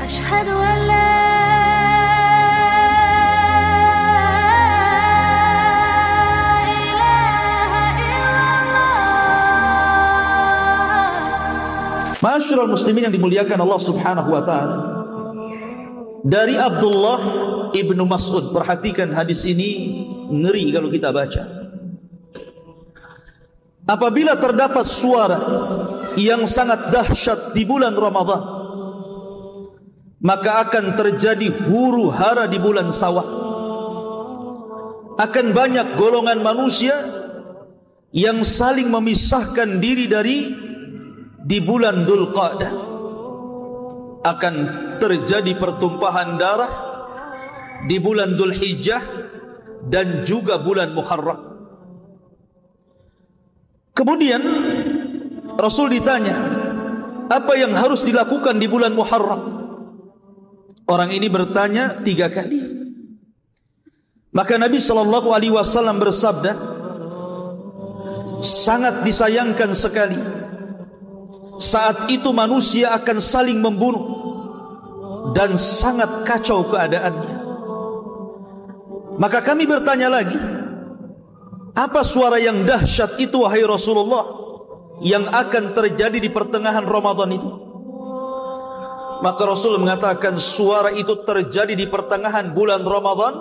أشهد أن لا Ma'asyiral muslimin yang dimuliakan Allah Subhanahu wa taala. Dari Abdullah Ibnu Mas'ud, perhatikan hadis ini, ngeri kalau kita baca. Apabila terdapat suara yang sangat dahsyat di bulan Ramadan, maka akan terjadi huru-hara di bulan Syawal. Akan banyak golongan manusia yang saling memisahkan diri di bulan Dzulqa'dah. Akan terjadi pertumpahan darah di bulan Dzulhijjah dan juga bulan Muharram. Kemudian Rasul ditanya, apa yang harus dilakukan di bulan Muharram? Orang ini bertanya 3 kali. Maka Nabi SAW bersabda, sangat disayangkan sekali saat itu manusia akan saling membunuh dan sangat kacau keadaannya. Maka kami bertanya lagi, apa suara yang dahsyat itu wahai Rasulullah yang akan terjadi di pertengahan Ramadan itu? Maka Rasul mengatakan suara itu terjadi di pertengahan bulan Ramadan,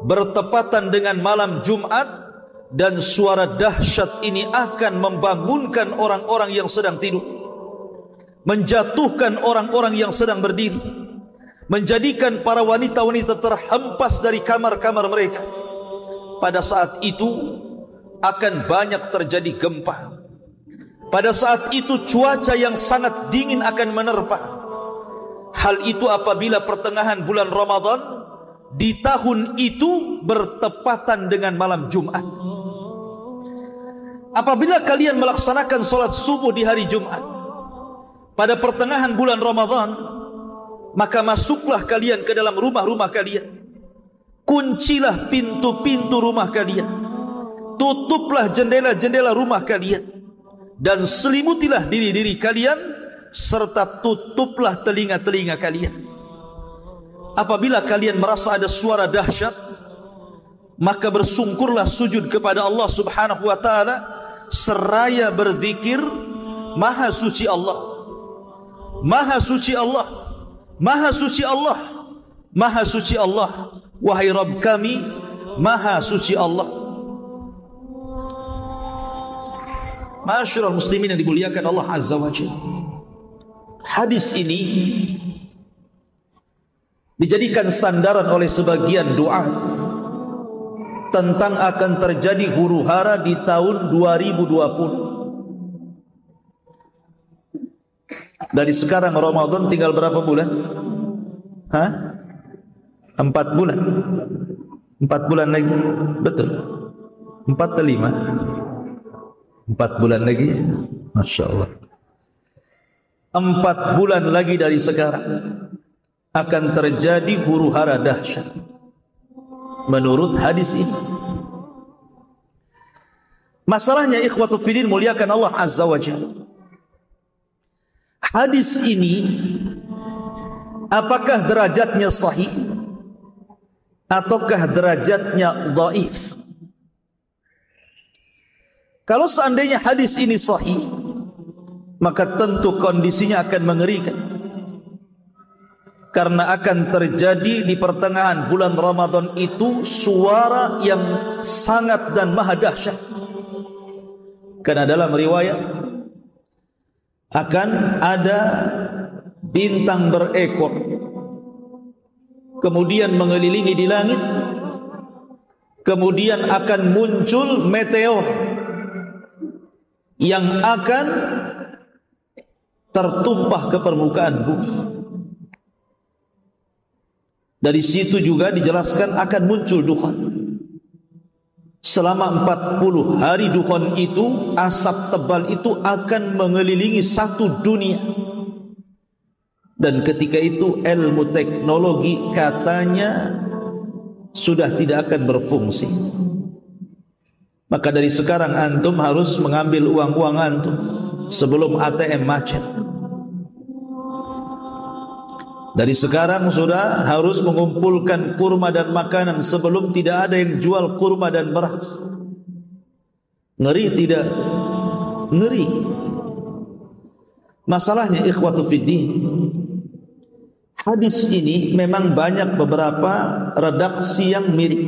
bertepatan dengan malam Jumat, dan suara dahsyat ini akan membangunkan orang-orang yang sedang tidur, menjatuhkan orang-orang yang sedang berdiri, menjadikan para wanita-wanita terhempas dari kamar-kamar mereka. Pada saat itu akan banyak terjadi gempa. Pada saat itu cuaca yang sangat dingin akan menerpa. Hal itu apabila pertengahan bulan Ramadan di tahun itu bertepatan dengan malam Jumat. Apabila kalian melaksanakan solat subuh di hari Jumat pada pertengahan bulan Ramadan, maka masuklah kalian ke dalam rumah-rumah kalian, kuncilah pintu-pintu rumah kalian, tutuplah jendela-jendela rumah kalian, dan selimutilah diri-diri kalian, serta tutuplah telinga-telinga kalian. Apabila kalian merasa ada suara dahsyat, maka bersungkurlah sujud kepada Allah Subhanahu wa taala seraya berzikir, Maha suci Allah, Maha suci Allah, Maha suci Allah, Maha suci Allah, wahai Rabb kami, Maha suci Allah. Ma'asyiral muslimin yang dimuliakan Allah Azza wa Jalla, hadis ini dijadikan sandaran oleh sebagian doa tentang akan terjadi huru-hara di tahun 2020. Dari sekarang Ramadan tinggal berapa bulan? 4 bulan. 4 bulan lagi. Betul. 4 atau 5? 4 bulan lagi. Masya Allah. 4 bulan lagi dari sekarang akan terjadi huru-hara dahsyat menurut hadis ini. Masalahnya ikhwatu fiddin muliakan Allah Azza wa Jalla, hadis ini apakah derajatnya sahih ataukah derajatnya dhaif? Kalau seandainya hadis ini sahih, maka tentu kondisinya akan mengerikan, karena akan terjadi di pertengahan bulan Ramadan itu suara yang sangat dan maha dahsyat. Karena dalam riwayat akan ada bintang berekor kemudian mengelilingi di langit, kemudian akan muncul meteor yang akan tertumpah ke permukaan bumi. Dari situ juga dijelaskan akan muncul dukhan. Selama 40 hari dukhan itu, asap tebal itu akan mengelilingi satu dunia. Dan ketika itu ilmu teknologi katanya sudah tidak akan berfungsi. Maka dari sekarang antum harus mengambil uang-uang antum sebelum ATM macet. Dari sekarang sudah harus mengumpulkan kurma dan makanan sebelum tidak ada yang jual kurma dan beras. Ngeri tidak? Ngeri. Masalahnya ikhwatu fiddin, hadis ini memang banyak beberapa redaksi yang mirip.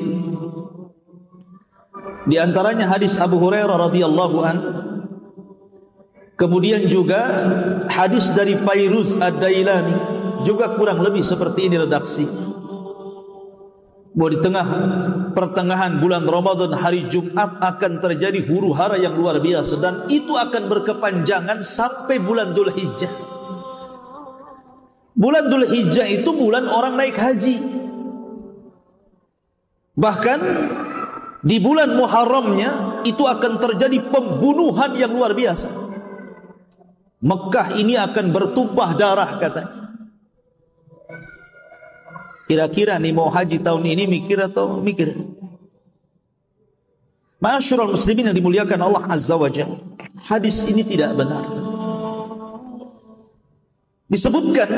Di antaranya hadis Abu Hurairah radhiyallahu an. Kemudian juga hadis dari Fairuz Ad-Dailami juga kurang lebih seperti ini redaksi. Bahwa di tengah pertengahan bulan Ramadan hari Jumat akan terjadi huru-hara yang luar biasa, dan itu akan berkepanjangan sampai bulan Dzulhijjah. Bulan Dzulhijjah itu bulan orang naik haji. Bahkan di bulan Muharramnya itu akan terjadi pembunuhan yang luar biasa. Mekah ini akan bertumpah darah katanya. Kira-kira nih mau haji tahun ini mikir atau mikir? Ma'asyiral muslimin yang dimuliakan Allah Azza wa Jalla, hadis ini tidak benar. Disebutkan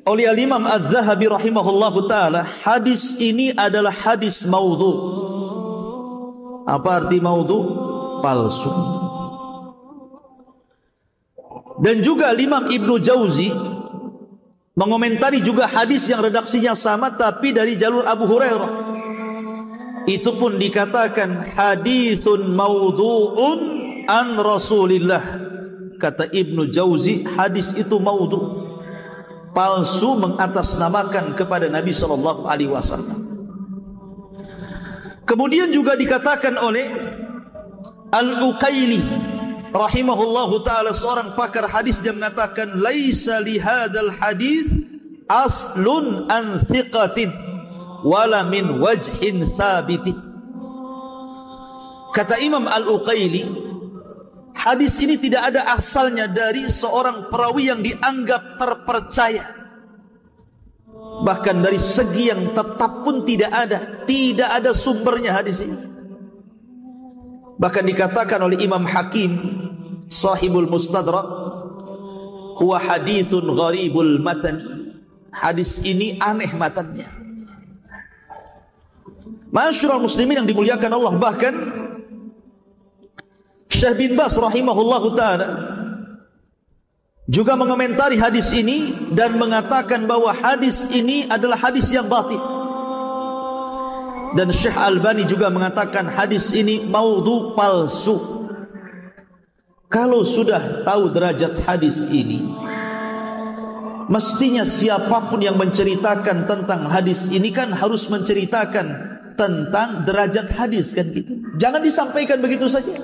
oleh Al-Imam Az-Zahabi rahimahullahu taala, hadis ini adalah hadis maudhu. Apa arti maudhu? Palsu. Dan juga Imam Ibnu Jauzi mengomentari juga hadis yang redaksinya sama tapi dari jalur Abu Hurairah. Itu pun dikatakan haditsun maudhu'un an Rasulillah. Kata Ibnu Jauzi, hadis itu maudhu, palsu, mengatasnamakan kepada Nabi sallallahu alaihi wasallam. Kemudian juga dikatakan oleh Al-Uqaili rahimahullahu ta'ala, seorang pakar hadis, dia mengatakan laisa li hadzal hadis aslun an thiqatin wala min wajhin sabitin. Kata Imam Al-Uqaili, hadis ini tidak ada asalnya dari seorang perawi yang dianggap terpercaya, bahkan dari segi yang tetap pun tidak ada sumbernya hadis ini. Bahkan dikatakan oleh Imam Hakim sahibul Mustadrak, huwa hadithun gharibul matan, hadis ini aneh matannya. Ma'asyiral muslimin yang dimuliakan Allah, bahkan Syekh bin Baz rahimahullahu ta'ala juga mengomentari hadis ini dan mengatakan bahwa hadis ini adalah hadis yang batil. Dan Syekh Albani juga mengatakan hadis ini maudhu, palsu. Kalau sudah tahu derajat hadis ini, mestinya siapapun yang menceritakan tentang hadis ini kan harus menceritakan tentang derajat hadis, kan gitu. Jangan disampaikan begitu saja.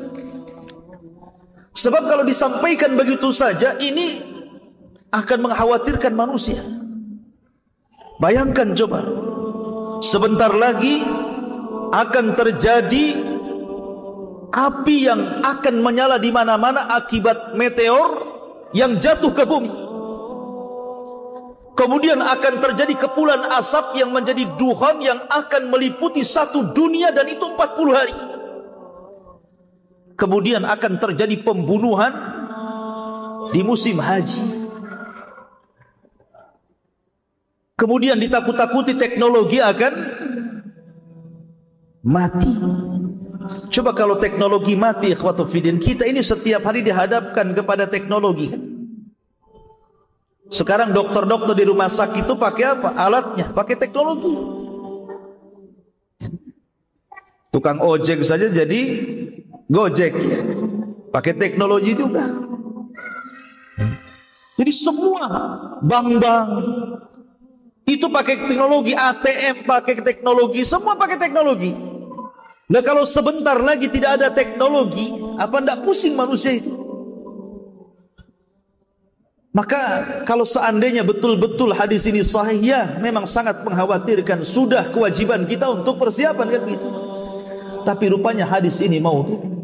Sebab kalau disampaikan begitu saja, ini akan mengkhawatirkan manusia. Bayangkan coba, sebentar lagi akan terjadi api yang akan menyala di mana-mana akibat meteor yang jatuh ke bumi. Kemudian akan terjadi kepulan asap yang menjadi duhan yang akan meliputi satu dunia, dan itu 40 hari. Kemudian akan terjadi pembunuhan di musim haji. Kemudian ditakut-takuti teknologi akan mati. Coba kalau teknologi mati, ikhwatu fiddin, kita ini setiap hari dihadapkan kepada teknologi kan? Sekarang dokter-dokter di rumah sakit itu pakai apa? Alatnya pakai teknologi. Tukang ojek saja jadi Gojek ya, pakai teknologi juga. Jadi semua bank-bank itu pakai teknologi, ATM pakai teknologi, semua pakai teknologi. Nah kalau sebentar lagi tidak ada teknologi, apa enggak pusing manusia itu? Maka kalau seandainya betul-betul hadis ini sahih, ya memang sangat mengkhawatirkan. Sudah kewajiban kita untuk persiapan kan begitu. Tapi rupanya hadis ini maudhu.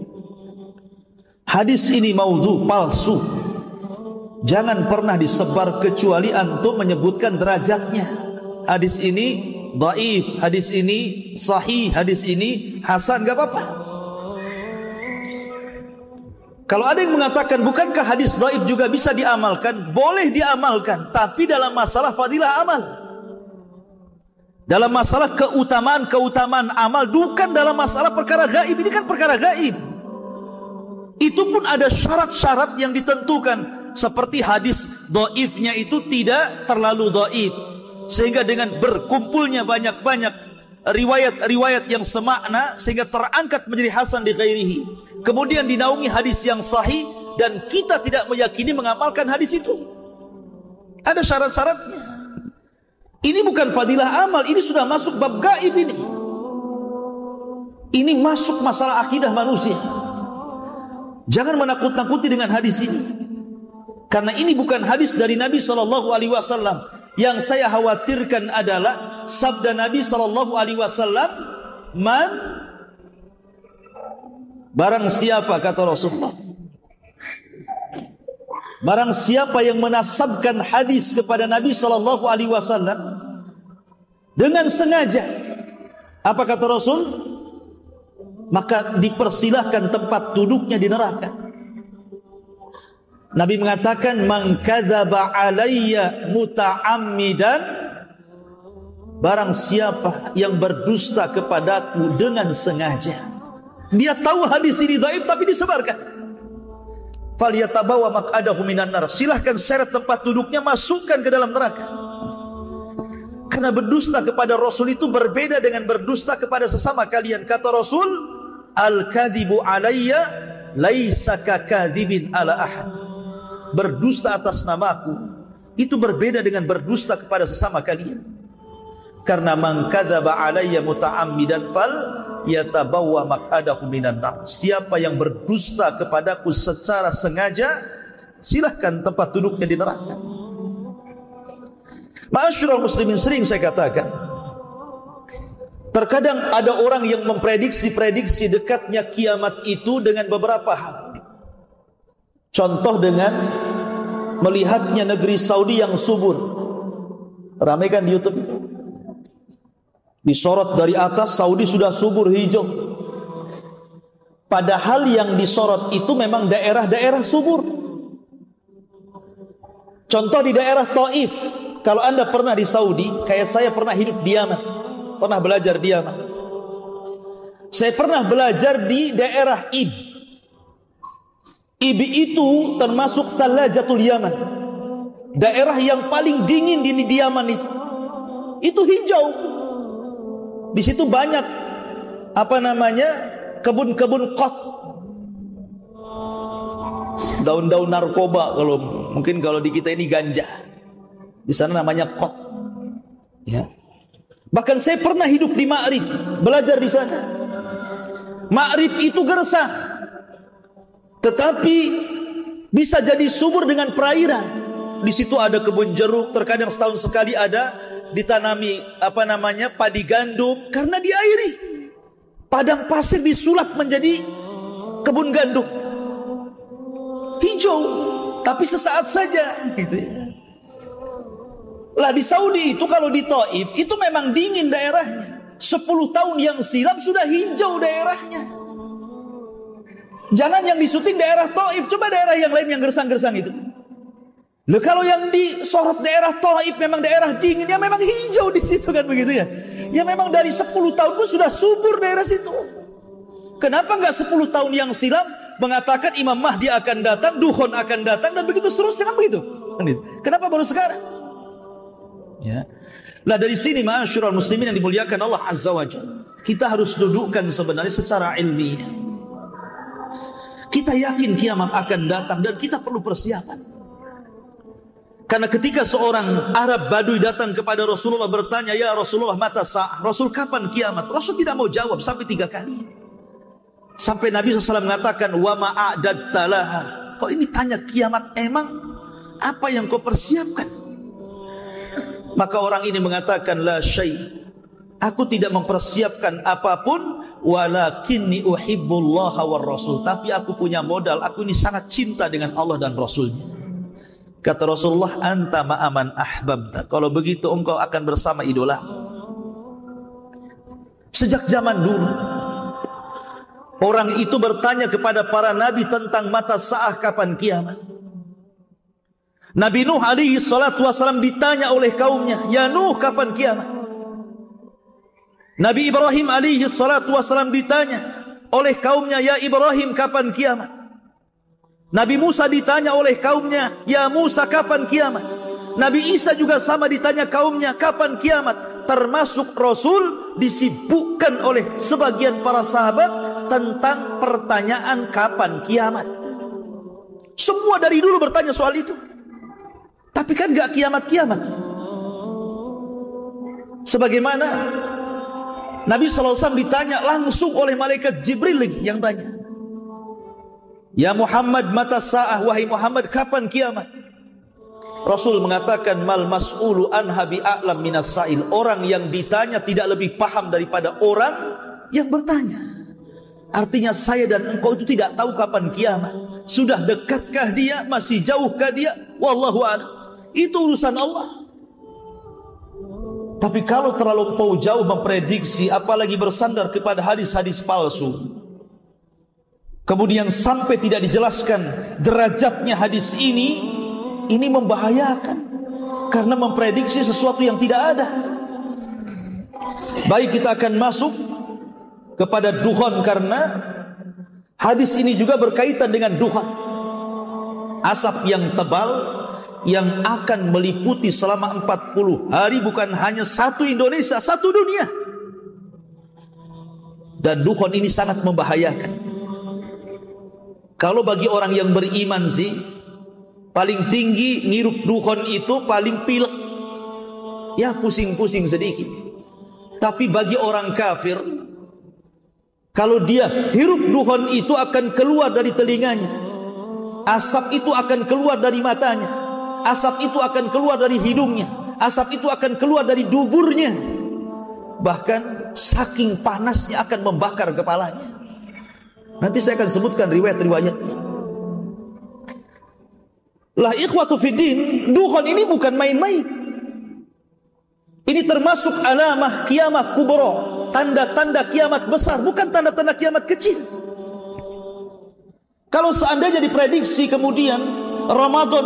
Hadis ini maudhu, palsu. Jangan pernah disebar kecuali antum menyebutkan derajatnya. Hadis ini dhaif, hadis ini sahih, hadis ini hasan, gak apa-apa. Kalau ada yang mengatakan bukankah hadis dhaif juga bisa diamalkan? Boleh diamalkan, tapi dalam masalah fadilah amal, dalam masalah keutamaan amal, bukan dalam masalah perkara gaib. Ini kan perkara gaib. Itu pun ada syarat-syarat yang ditentukan. Seperti hadis dhaifnya itu tidak terlalu dhaif, sehingga dengan berkumpulnya banyak-banyak riwayat-riwayat yang semakna sehingga terangkat menjadi hasan di ghairihi. Kemudian dinaungi hadis yang sahih dan kita tidak meyakini mengamalkan hadis itu. Ada syarat-syaratnya. Ini bukan fadilah amal, ini sudah masuk bab gaib ini. Ini masuk masalah akidah manusia. Jangan menakut-nakuti dengan hadis ini. Karena ini bukan hadis dari Nabi SAW. Yang saya khawatirkan adalah sabda Nabi SAW, barang siapa, kata Rasulullah, barang siapa yang menasabkan hadis kepada Nabi SAW dengan sengaja, apa kata Rasul? Maka dipersilahkan tempat duduknya di neraka. Nabi mengatakan, man kadzaba alayya muta'ammidan, barang siapa yang berdusta kepadaku dengan sengaja. Dia tahu hadis ini dhaif tapi disebarkan. Falyatabawa maq'adahu minan nar, silahkan seret tempat duduknya, masukkan ke dalam neraka. Karena berdusta kepada Rasul itu berbeda dengan berdusta kepada sesama kalian. Kata Rasul, al-kadhibu alayya laisa kakadzibin ala ahad. Berdusta atas namaku itu berbeda dengan berdusta kepada sesama kalian. Karena man kadzaba alayya muta'ammidan fal yatabawwa maq'adahu minan nar. Siapa yang berdusta kepadaku secara sengaja, silahkan tempat duduknya di neraka. Ma'asyiral muslimin, sering saya katakan, terkadang ada orang yang memprediksi dekatnya kiamat itu dengan beberapa hal. Contoh dengan melihatnya negeri Saudi yang subur. Ramai kan di YouTube itu, disorot dari atas, Saudi sudah subur hijau. Padahal yang disorot itu memang daerah-daerah subur. Contoh di daerah Taif. Kalau anda pernah di Saudi, kayak saya pernah hidup di Yaman, pernah belajar di Yaman. Saya pernah belajar di daerah Ib. Ibi itu termasuk Thalajatul Yaman, daerah yang paling dingin di Yaman itu. Itu hijau. Di situ banyak kebun-kebun qat, daun-daun narkoba, kalau di kita ini ganja. Di sana namanya qat. Ya. Bahkan saya pernah hidup di Ma'rib, belajar di sana. Ma'rib itu gersang, tetapi bisa jadi subur dengan perairan. Di situ ada kebun jeruk, terkadang setahun sekali ada ditanami padi gandum karena diairi. Padang pasir disulap menjadi kebun gandum. Hijau, tapi sesaat saja gitu ya. Lah di Saudi itu, kalau di Taif itu memang dingin daerahnya. 10 tahun yang silam sudah hijau daerahnya. Jangan yang disuting daerah Taif, coba daerah yang lain yang gersang-gersang itu. Loh, kalau yang disorot daerah Taif memang daerah dingin, ya memang hijau di situ kan, begitu ya. Ya memang dari 10 tahun pun sudah subur daerah situ. Kenapa enggak 10 tahun yang silam mengatakan Imam Mahdi akan datang, Dukhon akan datang, dan begitu seterusnya, kan begitu? Kenapa baru sekarang? Ya. Nah, dari sini ma'asyiral muslimin yang dimuliakan Allah Azza wa Jalla, kita harus dudukkan sebenarnya secara ilmiah. Kita yakin kiamat akan datang dan kita perlu persiapan. Karena ketika seorang Arab Baduy datang kepada Rasulullah bertanya, ya Rasulullah, mata sa'ah, Rasul kapan kiamat? Rasul tidak mau jawab sampai 3 kali. Sampai Nabi SAW mengatakan, wa ma'a'dadta laha. Kok ini tanya kiamat, emang apa yang kau persiapkan? Maka orang ini mengatakan, la syai', aku tidak mempersiapkan apapun, walakinni uhibbullaha war rasul, tapi aku punya modal, aku ini sangat cinta dengan Allah dan Rasulnya. Kata Rasulullah, anta ma'aman ahbabta, kalau begitu engkau akan bersama idola. Sejak zaman dulu Orang itu bertanya kepada para nabi tentang mata sa'ah, kapan kiamat. Nabi Nuh alaihi salatu wasalam ditanya oleh kaumnya, "Ya Nuh, kapan kiamat?" Nabi Ibrahim alaihi salatu wasalam ditanya oleh kaumnya, "Ya Ibrahim, kapan kiamat?" Nabi Musa ditanya oleh kaumnya, "Ya Musa, kapan kiamat?" Nabi Isa juga sama ditanya kaumnya, "Kapan kiamat?" Termasuk Rasul disibukkan oleh sebagian para sahabat tentang pertanyaan kapan kiamat. Semua dari dulu bertanya soal itu. Tapi kan gak kiamat-kiamat. Sebagaimana Nabi SAW ditanya langsung oleh malaikat Jibril lagi yang tanya, "Ya Muhammad, mata sa'ah?" Wahai Muhammad, kapan kiamat? Rasul mengatakan, "Mal mas'ulu anha bi'a'lam minas sa'il." Orang yang ditanya tidak lebih paham daripada orang yang bertanya. Artinya saya dan engkau itu tidak tahu kapan kiamat. Sudah dekatkah dia? Masih jauhkah dia? Wallahu a'lam. Itu urusan Allah. Tapi kalau terlalu jauh memprediksi, apalagi bersandar kepada hadis-hadis palsu, kemudian sampai tidak dijelaskan derajatnya hadis ini membahayakan. Karena memprediksi sesuatu yang tidak ada. Baik, kita akan masuk kepada dukhon, karena hadis ini juga berkaitan dengan dukhon, asap yang tebal yang akan meliputi selama 40 hari bukan hanya satu Indonesia, satu dunia. Dan dukhon ini sangat membahayakan. Kalau bagi orang yang beriman sih, paling tinggi ngirup dukhon itu paling pilek, ya pusing-pusing sedikit. Tapi bagi orang kafir, kalau dia hirup dukhon itu akan keluar dari telinganya, asap itu akan keluar dari matanya, asap itu akan keluar dari hidungnya, asap itu akan keluar dari duburnya. Bahkan saking panasnya akan membakar kepalanya. Nanti saya akan sebutkan riwayat-riwayatnya. Lah ikhwatu fiddin, dukhon ini bukan main-main. Ini termasuk alamah kiamat kubro, tanda-tanda kiamat besar, bukan tanda-tanda kiamat kecil. Kalau seandainya diprediksi kemudian Ramadan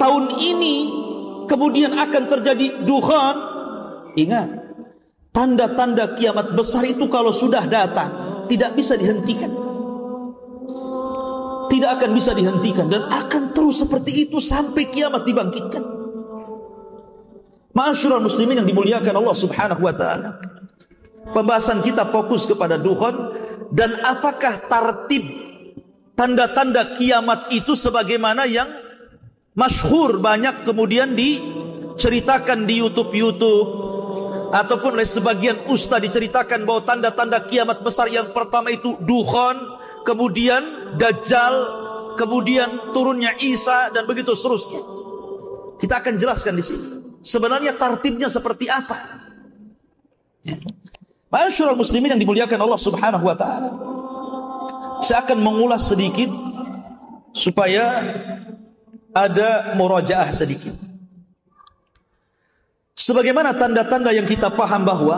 tahun ini kemudian akan terjadi dukhon, ingat, tanda-tanda kiamat besar itu kalau sudah datang tidak bisa dihentikan, tidak akan bisa dihentikan, dan akan terus seperti itu sampai kiamat dibangkitkan. Ma'asyiral muslimin yang dimuliakan Allah Subhanahu wa taala, pembahasan kita fokus kepada dukhon dan apakah tartib tanda-tanda kiamat itu sebagaimana yang masyhur banyak kemudian diceritakan di YouTube ataupun oleh sebagian ustaz diceritakan bahwa tanda-tanda kiamat besar yang pertama itu dukhon, kemudian Dajjal, kemudian turunnya Isa, dan begitu seterusnya. Kita akan jelaskan di sini sebenarnya tartibnya seperti apa. Ma'asyiral muslimin yang dimuliakan Allah Subhanahu wa taala, saya akan mengulas sedikit supaya ada murajaah sedikit. Sebagaimana tanda-tanda yang kita paham bahwa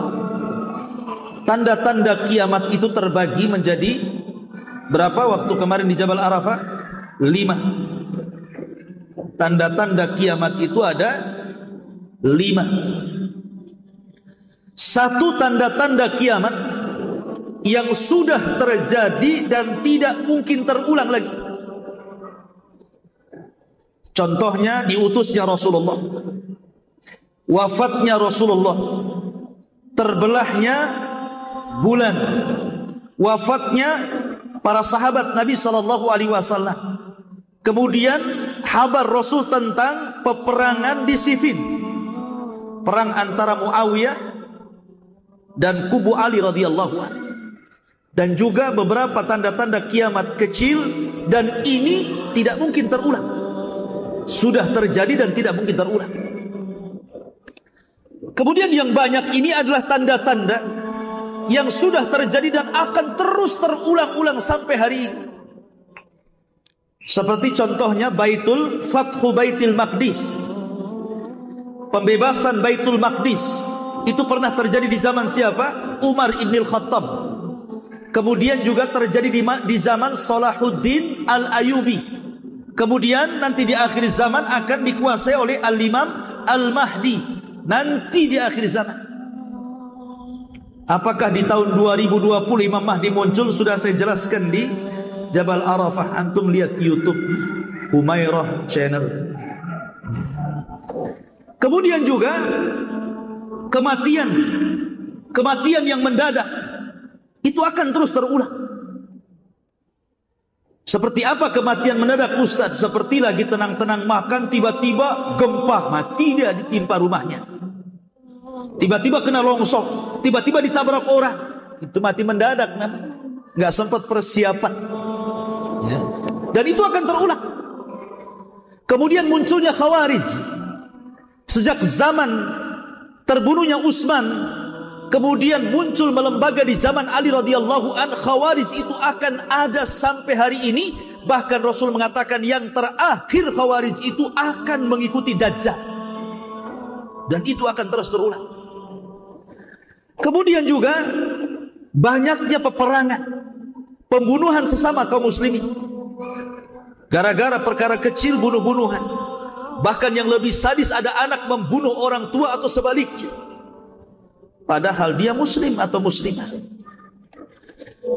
tanda-tanda kiamat itu terbagi menjadi berapa waktu kemarin di Jabal Arafah? 5. Tanda-tanda kiamat itu ada 5. Satu tanda-tanda kiamat yang sudah terjadi dan tidak mungkin terulang lagi. Contohnya diutusnya Rasulullah, wafatnya Rasulullah, terbelahnya bulan, wafatnya para sahabat Nabi sallallahu alaihi wasallam. Kemudian kabar Rasul tentang peperangan di Siffin, perang antara Muawiyah dan kubu Ali radhiyallahu anhu. Dan juga beberapa tanda-tanda kiamat kecil, dan ini tidak mungkin terulang. Sudah terjadi dan tidak mungkin terulang. Kemudian yang banyak ini adalah tanda-tanda yang sudah terjadi dan akan terus terulang-ulang sampai hari ini. Seperti contohnya Fathu Baitul Maqdis, pembebasan Baitul Maqdis. Itu pernah terjadi di zaman siapa? Umar ibn al-Khattab. Kemudian juga terjadi di zaman Salahuddin Al-Ayyubi. Kemudian nanti di akhir zaman akan dikuasai oleh Al-Imam Al-Mahdi. Nanti di akhir zaman. Apakah di tahun 2020 Imam Mahdi muncul? Sudah saya jelaskan di Jabal Arafah. Antum lihat YouTube Humairah Channel. Kemudian juga kematian yang mendadak itu akan terus terulang. Seperti apa kematian mendadak Ustaz? Seperti lagi tenang-tenang makan, tiba-tiba gempa, mati dia ditimpa rumahnya. Tiba-tiba kena longsor, tiba-tiba ditabrak orang. Itu mati mendadak namanya. Nggak sempat persiapan. Ya. Dan itu akan terulang. Kemudian munculnya Khawarij. Sejak zaman terbunuhnya Utsman, kemudian muncul melembaga di zaman Ali radhiyallahu an. Khawarij itu akan ada sampai hari ini. Bahkan Rasul mengatakan yang terakhir Khawarij itu akan mengikuti Dajjal. Dan itu akan terus terulang. Kemudian juga banyaknya peperangan, pembunuhan sesama kaum muslimin. Gara-gara perkara kecil bunuh-bunuhan. Bahkan yang lebih sadis ada anak membunuh orang tua atau sebaliknya. Padahal dia muslim atau muslimah.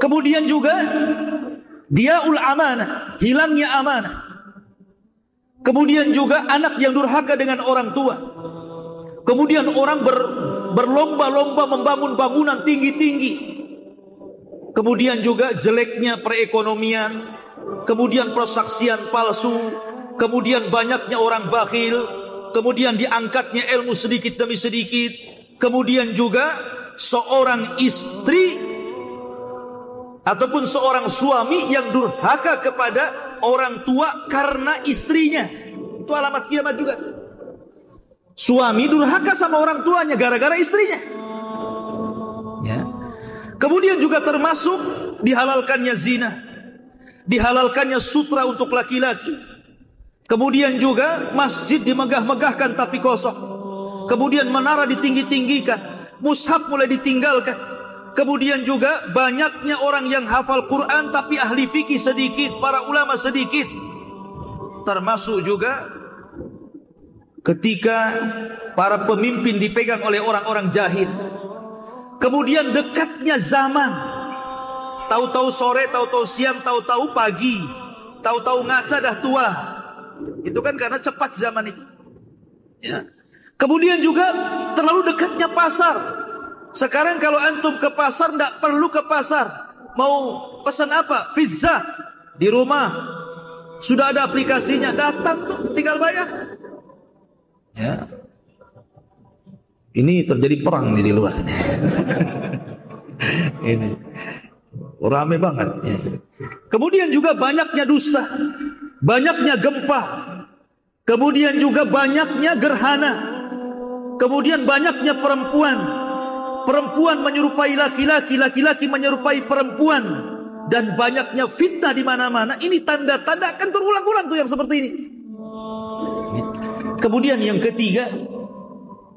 Kemudian juga diaul amanah, hilangnya amanah. Kemudian juga anak yang durhaka dengan orang tua. Kemudian orang berlomba-lomba membangun bangunan tinggi-tinggi. Kemudian juga jeleknya perekonomian. Kemudian persaksian palsu. Kemudian banyaknya orang bakhil. Kemudian diangkatnya ilmu sedikit demi sedikit. Kemudian juga seorang istri ataupun seorang suami yang durhaka kepada orang tua karena istrinya. Itu alamat kiamat juga. Suami durhaka sama orang tuanya gara-gara istrinya. Ya. Kemudian juga termasuk dihalalkannya zina, dihalalkannya sutra untuk laki-laki. Kemudian juga masjid dimegah-megahkan tapi kosong. Kemudian menara ditinggi-tinggikan, mushaf mulai ditinggalkan. Kemudian juga banyaknya orang yang hafal Quran tapi ahli fikih sedikit, para ulama sedikit. Termasuk juga ketika para pemimpin dipegang oleh orang-orang jahil. Kemudian dekatnya zaman. Tahu-tahu sore, tahu-tahu siang, tahu-tahu pagi, tahu-tahu ngaca dah tua. Itu kan karena cepat zaman itu. Ya. Kemudian juga terlalu dekatnya pasar. Sekarang kalau antum ke pasar tidak perlu ke pasar. Mau pesan apa? Pizza di rumah. Sudah ada aplikasinya, datang tuh tinggal bayar. Ya. Ini terjadi perang nih di luar. Ini rame banget. Ya. Kemudian juga banyaknya dusta, banyaknya gempa, kemudian juga banyaknya gerhana, kemudian banyaknya perempuan, perempuan menyerupai laki-laki, laki-laki menyerupai perempuan, dan banyaknya fitnah di mana-mana. Ini tanda-tanda akan terulang-ulang tuh yang seperti ini. Kemudian yang ketiga,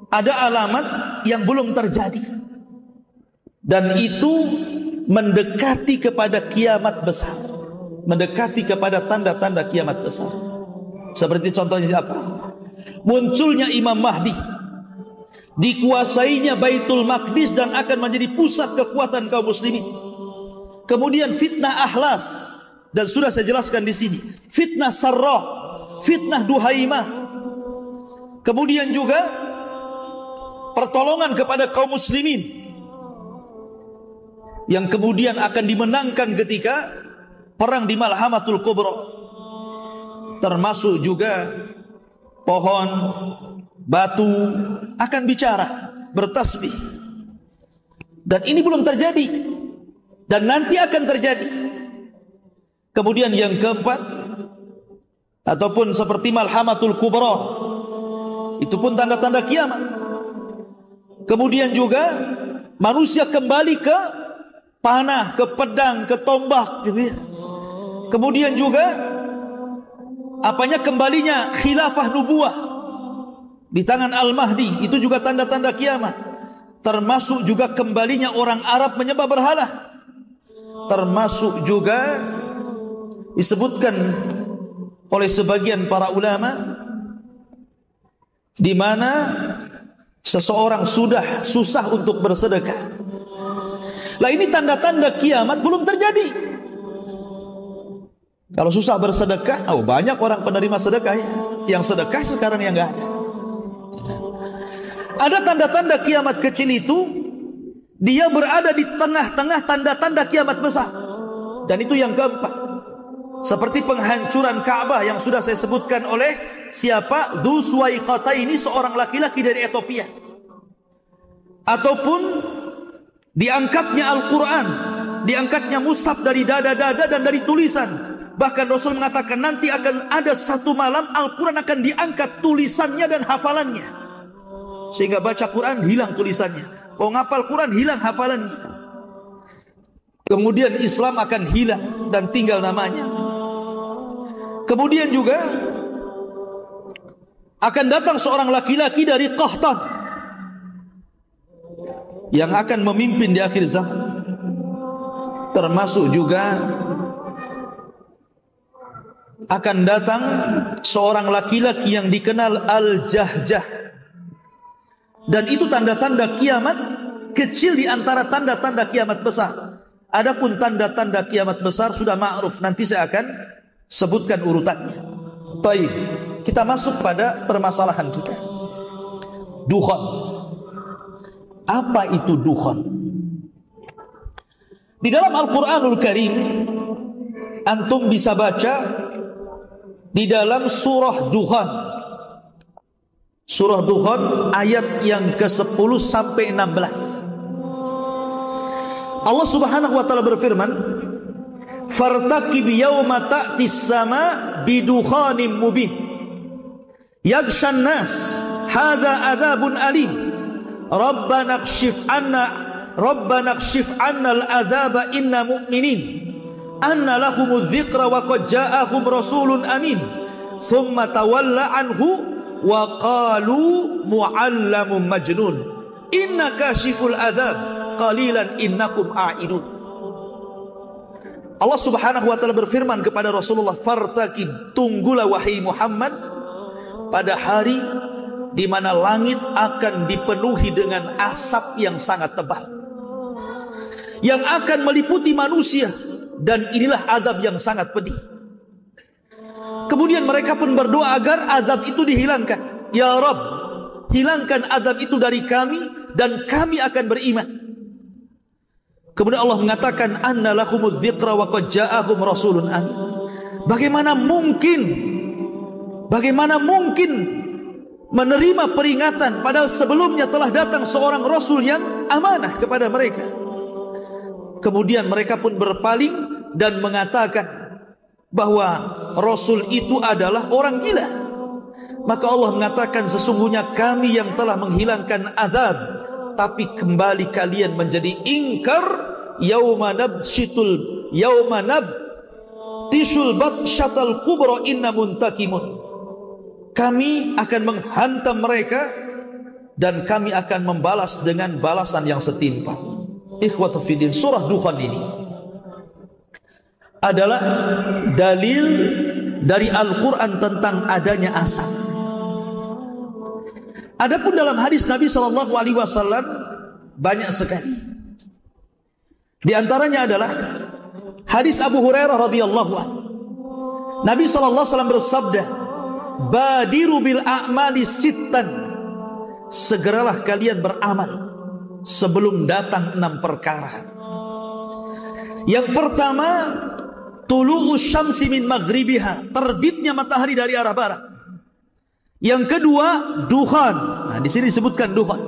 ada alamat yang belum terjadi. Dan itu mendekati kepada kiamat besar. Mendekati kepada tanda-tanda kiamat besar. Seperti contohnya apa? Munculnya Imam Mahdi. Dikuasainya Baitul Maqdis dan akan menjadi pusat kekuatan kaum muslimin. Kemudian fitnah Ahlas. Dan sudah saya jelaskan di sini. Fitnah Sarrah. Fitnah Duhaimah. Kemudian juga pertolongan kepada kaum muslimin yang kemudian akan dimenangkan ketika perang di Malhamatul Kubra. Termasuk juga pohon, batu akan bicara, bertasbih. Dan ini belum terjadi dan nanti akan terjadi. Kemudian yang keempat, ataupun seperti Malhamatul Kubra, itu pun tanda-tanda kiamat. Kemudian juga manusia kembali ke panah, ke pedang, ke tombak, gitu ya. Kemudian juga kembalinya khilafah nubuah di tangan Al-Mahdi, itu juga tanda-tanda kiamat. Termasuk juga kembalinya orang Arab menyembah berhala. termasuk juga disebutkan oleh sebagian para ulama di mana seseorang sudah susah untuk bersedekah. Lah ini tanda-tanda kiamat belum terjadi. Kalau susah bersedekah, banyak orang penerima sedekah ya. Yang sedekah sekarang yang enggak ada. Ada tanda-tanda kiamat kecil itu, dia berada di tengah-tengah tanda-tanda kiamat besar. Dan itu yang keempat. Seperti penghancuran Ka'bah yang sudah saya sebutkan oleh siapa? Dzu Suwaiqataini, seorang laki-laki dari Ethiopia. Ataupun diangkatnya Al-Quran, diangkatnya mushaf dari dada-dada dan dari tulisan. Bahkan Rasul mengatakan nanti akan ada satu malam Al-Quran akan diangkat tulisannya dan hafalannya, sehingga baca Quran hilang tulisannya, ngapal Quran hilang hafalannya. Kemudian Islam akan hilang dan tinggal namanya. Kemudian juga akan datang seorang laki-laki dari Qahtan yang akan memimpin di akhir zaman. Termasuk juga akan datang seorang laki-laki yang dikenal Al-Jahjah. Dan itu tanda-tanda kiamat kecil di antara tanda-tanda kiamat besar. Adapun tanda-tanda kiamat besar sudah ma'ruf, nanti saya akan sebutkan urutannya. Baik, kita masuk pada permasalahan kita. Dukhan. Apa itu dukhan? Di dalam Al-Quranul Karim antum bisa baca di dalam surah Dukhan. Surah Dukhan ayat yang ke-10 sampai 16. Allah Subhanahu wa taala berfirman, "Fartaqib yauma ta'tis sama bidukhanin mubin. Yaghshan nas, hadza adzabun alim. Rabbana kshif anna al-adzaba inna mu'minin. Anna lahumudz dzikra wa qad ja'ahum rasulun amin. Thumma tawalla anhu wa qalu mu'allamun majnun. Inna kashiful adzab qalilan innakum a'idun." Allah Subhanahu wa taala berfirman kepada Rasulullah, "Fartaqib, tunggulah wahai Muhammad pada hari di mana langit akan dipenuhi dengan asap yang sangat tebal yang akan meliputi manusia, dan inilah azab yang sangat pedih." Kemudian mereka pun berdoa agar azab itu dihilangkan. "Ya Rabb, hilangkan azab itu dari kami dan kami akan beriman." Kemudian Allah mengatakan, "Anna lahumudz dzikra wa qad ja'ahum rasulun amin." Bagaimana mungkin menerima peringatan padahal sebelumnya telah datang seorang rasul yang amanah kepada mereka. Kemudian mereka pun berpaling dan mengatakan bahwa rasul itu adalah orang gila. Maka Allah mengatakan, "Sesungguhnya kami yang telah menghilangkan azab, tapi kembali kalian menjadi ingkar. Yauma nabshitul tishul batshatal kubra inna muntakimun." Kami akan menghantam mereka dan kami akan membalas dengan balasan yang setimpal. Ikhwatu fiddin, surah Dukhan ini adalah dalil dari Al-Quran tentang adanya asap. Adapun dalam hadis Nabi SAW banyak sekali. Di antaranya adalah hadis Abu Hurairah radhiyallahu anhu. Nabi SAW bersabda, "Badiru bil a'mali sittan." Segeralah kalian beramal sebelum datang 6 perkara. Yang pertama, tulu'us syamsi min maghribiha, terbitnya matahari dari arah barat. Yang kedua, dukhan. Nah, di sini disebutkan dukhan.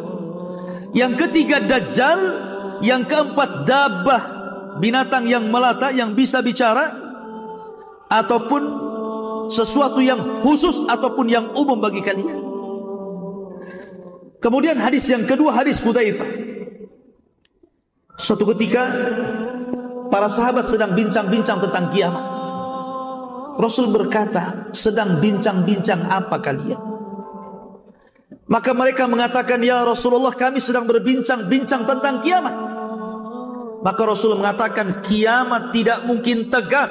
Yang ketiga, dajjal. Yang keempat, dabbah, binatang yang melata yang bisa bicara, ataupun sesuatu yang khusus ataupun yang umum bagi kalian. Kemudian hadis yang kedua, hadis Hudzaifah. Suatu ketika para sahabat sedang bincang-bincang tentang kiamat. Rasul berkata, "Sedang bincang-bincang apa kalian?" Maka mereka mengatakan, "Ya Rasulullah, kami sedang berbincang-bincang tentang kiamat." Maka Rasul mengatakan kiamat tidak mungkin tegak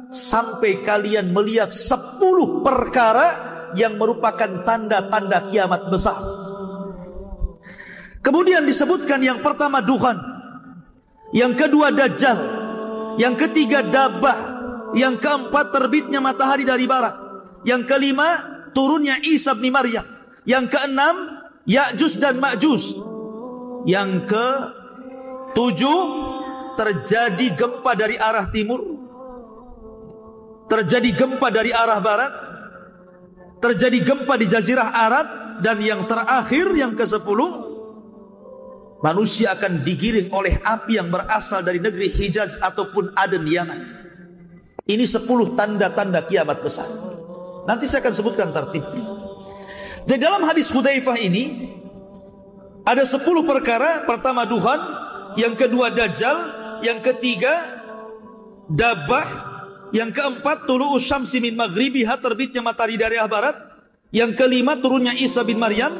sampai kalian melihat 10 perkara yang merupakan tanda-tanda kiamat besar. Kemudian disebutkan yang pertama dukhan, yang kedua dajjal, yang ketiga dabah, yang keempat terbitnya matahari dari barat, yang kelima turunnya Isa bin Maryam, yang keenam Ya'juj dan Ma'juj, yang ketujuh terjadi gempa dari arah timur, terjadi gempa dari arah barat, terjadi gempa di Jazirah Arab, dan yang terakhir yang ke-10 manusia akan digiring oleh api yang berasal dari negeri Hijaz ataupun Aden Yaman. Ini 10 tanda-tanda kiamat besar. Nanti saya akan sebutkan tertibnya. Di dalam hadis Hudzaifah ini ada 10 perkara. Pertama dukhan, yang kedua dajjal, yang ketiga dabah, yang keempat tulu'us syamsi min maghribiha, terbitnya matahari dari arah barat, yang kelima turunnya Isa bin Maryam,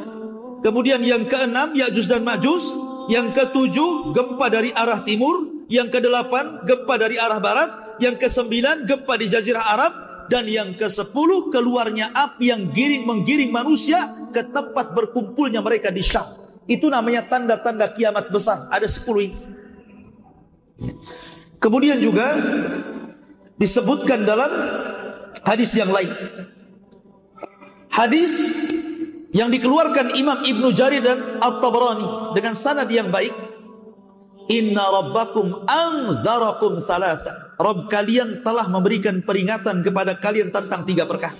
kemudian yang keenam Ya'juj dan Ma'juj, yang ketujuh gempa dari arah timur, yang kedelapan gempa dari arah barat, yang kesembilan gempa di Jazirah Arab, dan yang ke-10 keluarnya api yang menggiring manusia ke tempat berkumpulnya mereka di Syam. Itu namanya tanda-tanda kiamat besar. Ada 10 ini. Kemudian juga disebutkan dalam hadis yang lain, hadis yang dikeluarkan Imam Ibnu Jarir dan At-Tabarani dengan sanad yang baik, inna rabbakum anzarakum salasa, Rabb kalian telah memberikan peringatan kepada kalian tentang 3 perkara.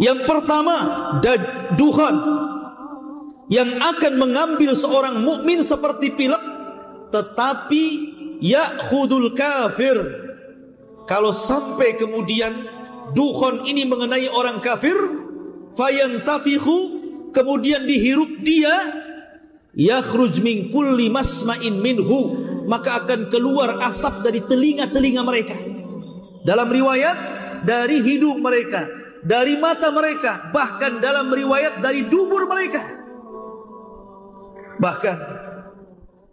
Yang pertama dukhan, yang akan mengambil seorang mukmin seperti pilek, tetapi ya'khudul kafir. Kalau sampai kemudian dukhan ini mengenai orang kafir, fayantafihu, kemudian dihirup dia, yakhruj min kulli masma'in minhu, maka akan keluar asap dari telinga-telinga mereka. Dalam riwayat dari hidung mereka, dari mata mereka, bahkan dalam riwayat dari dubur mereka. Bahkan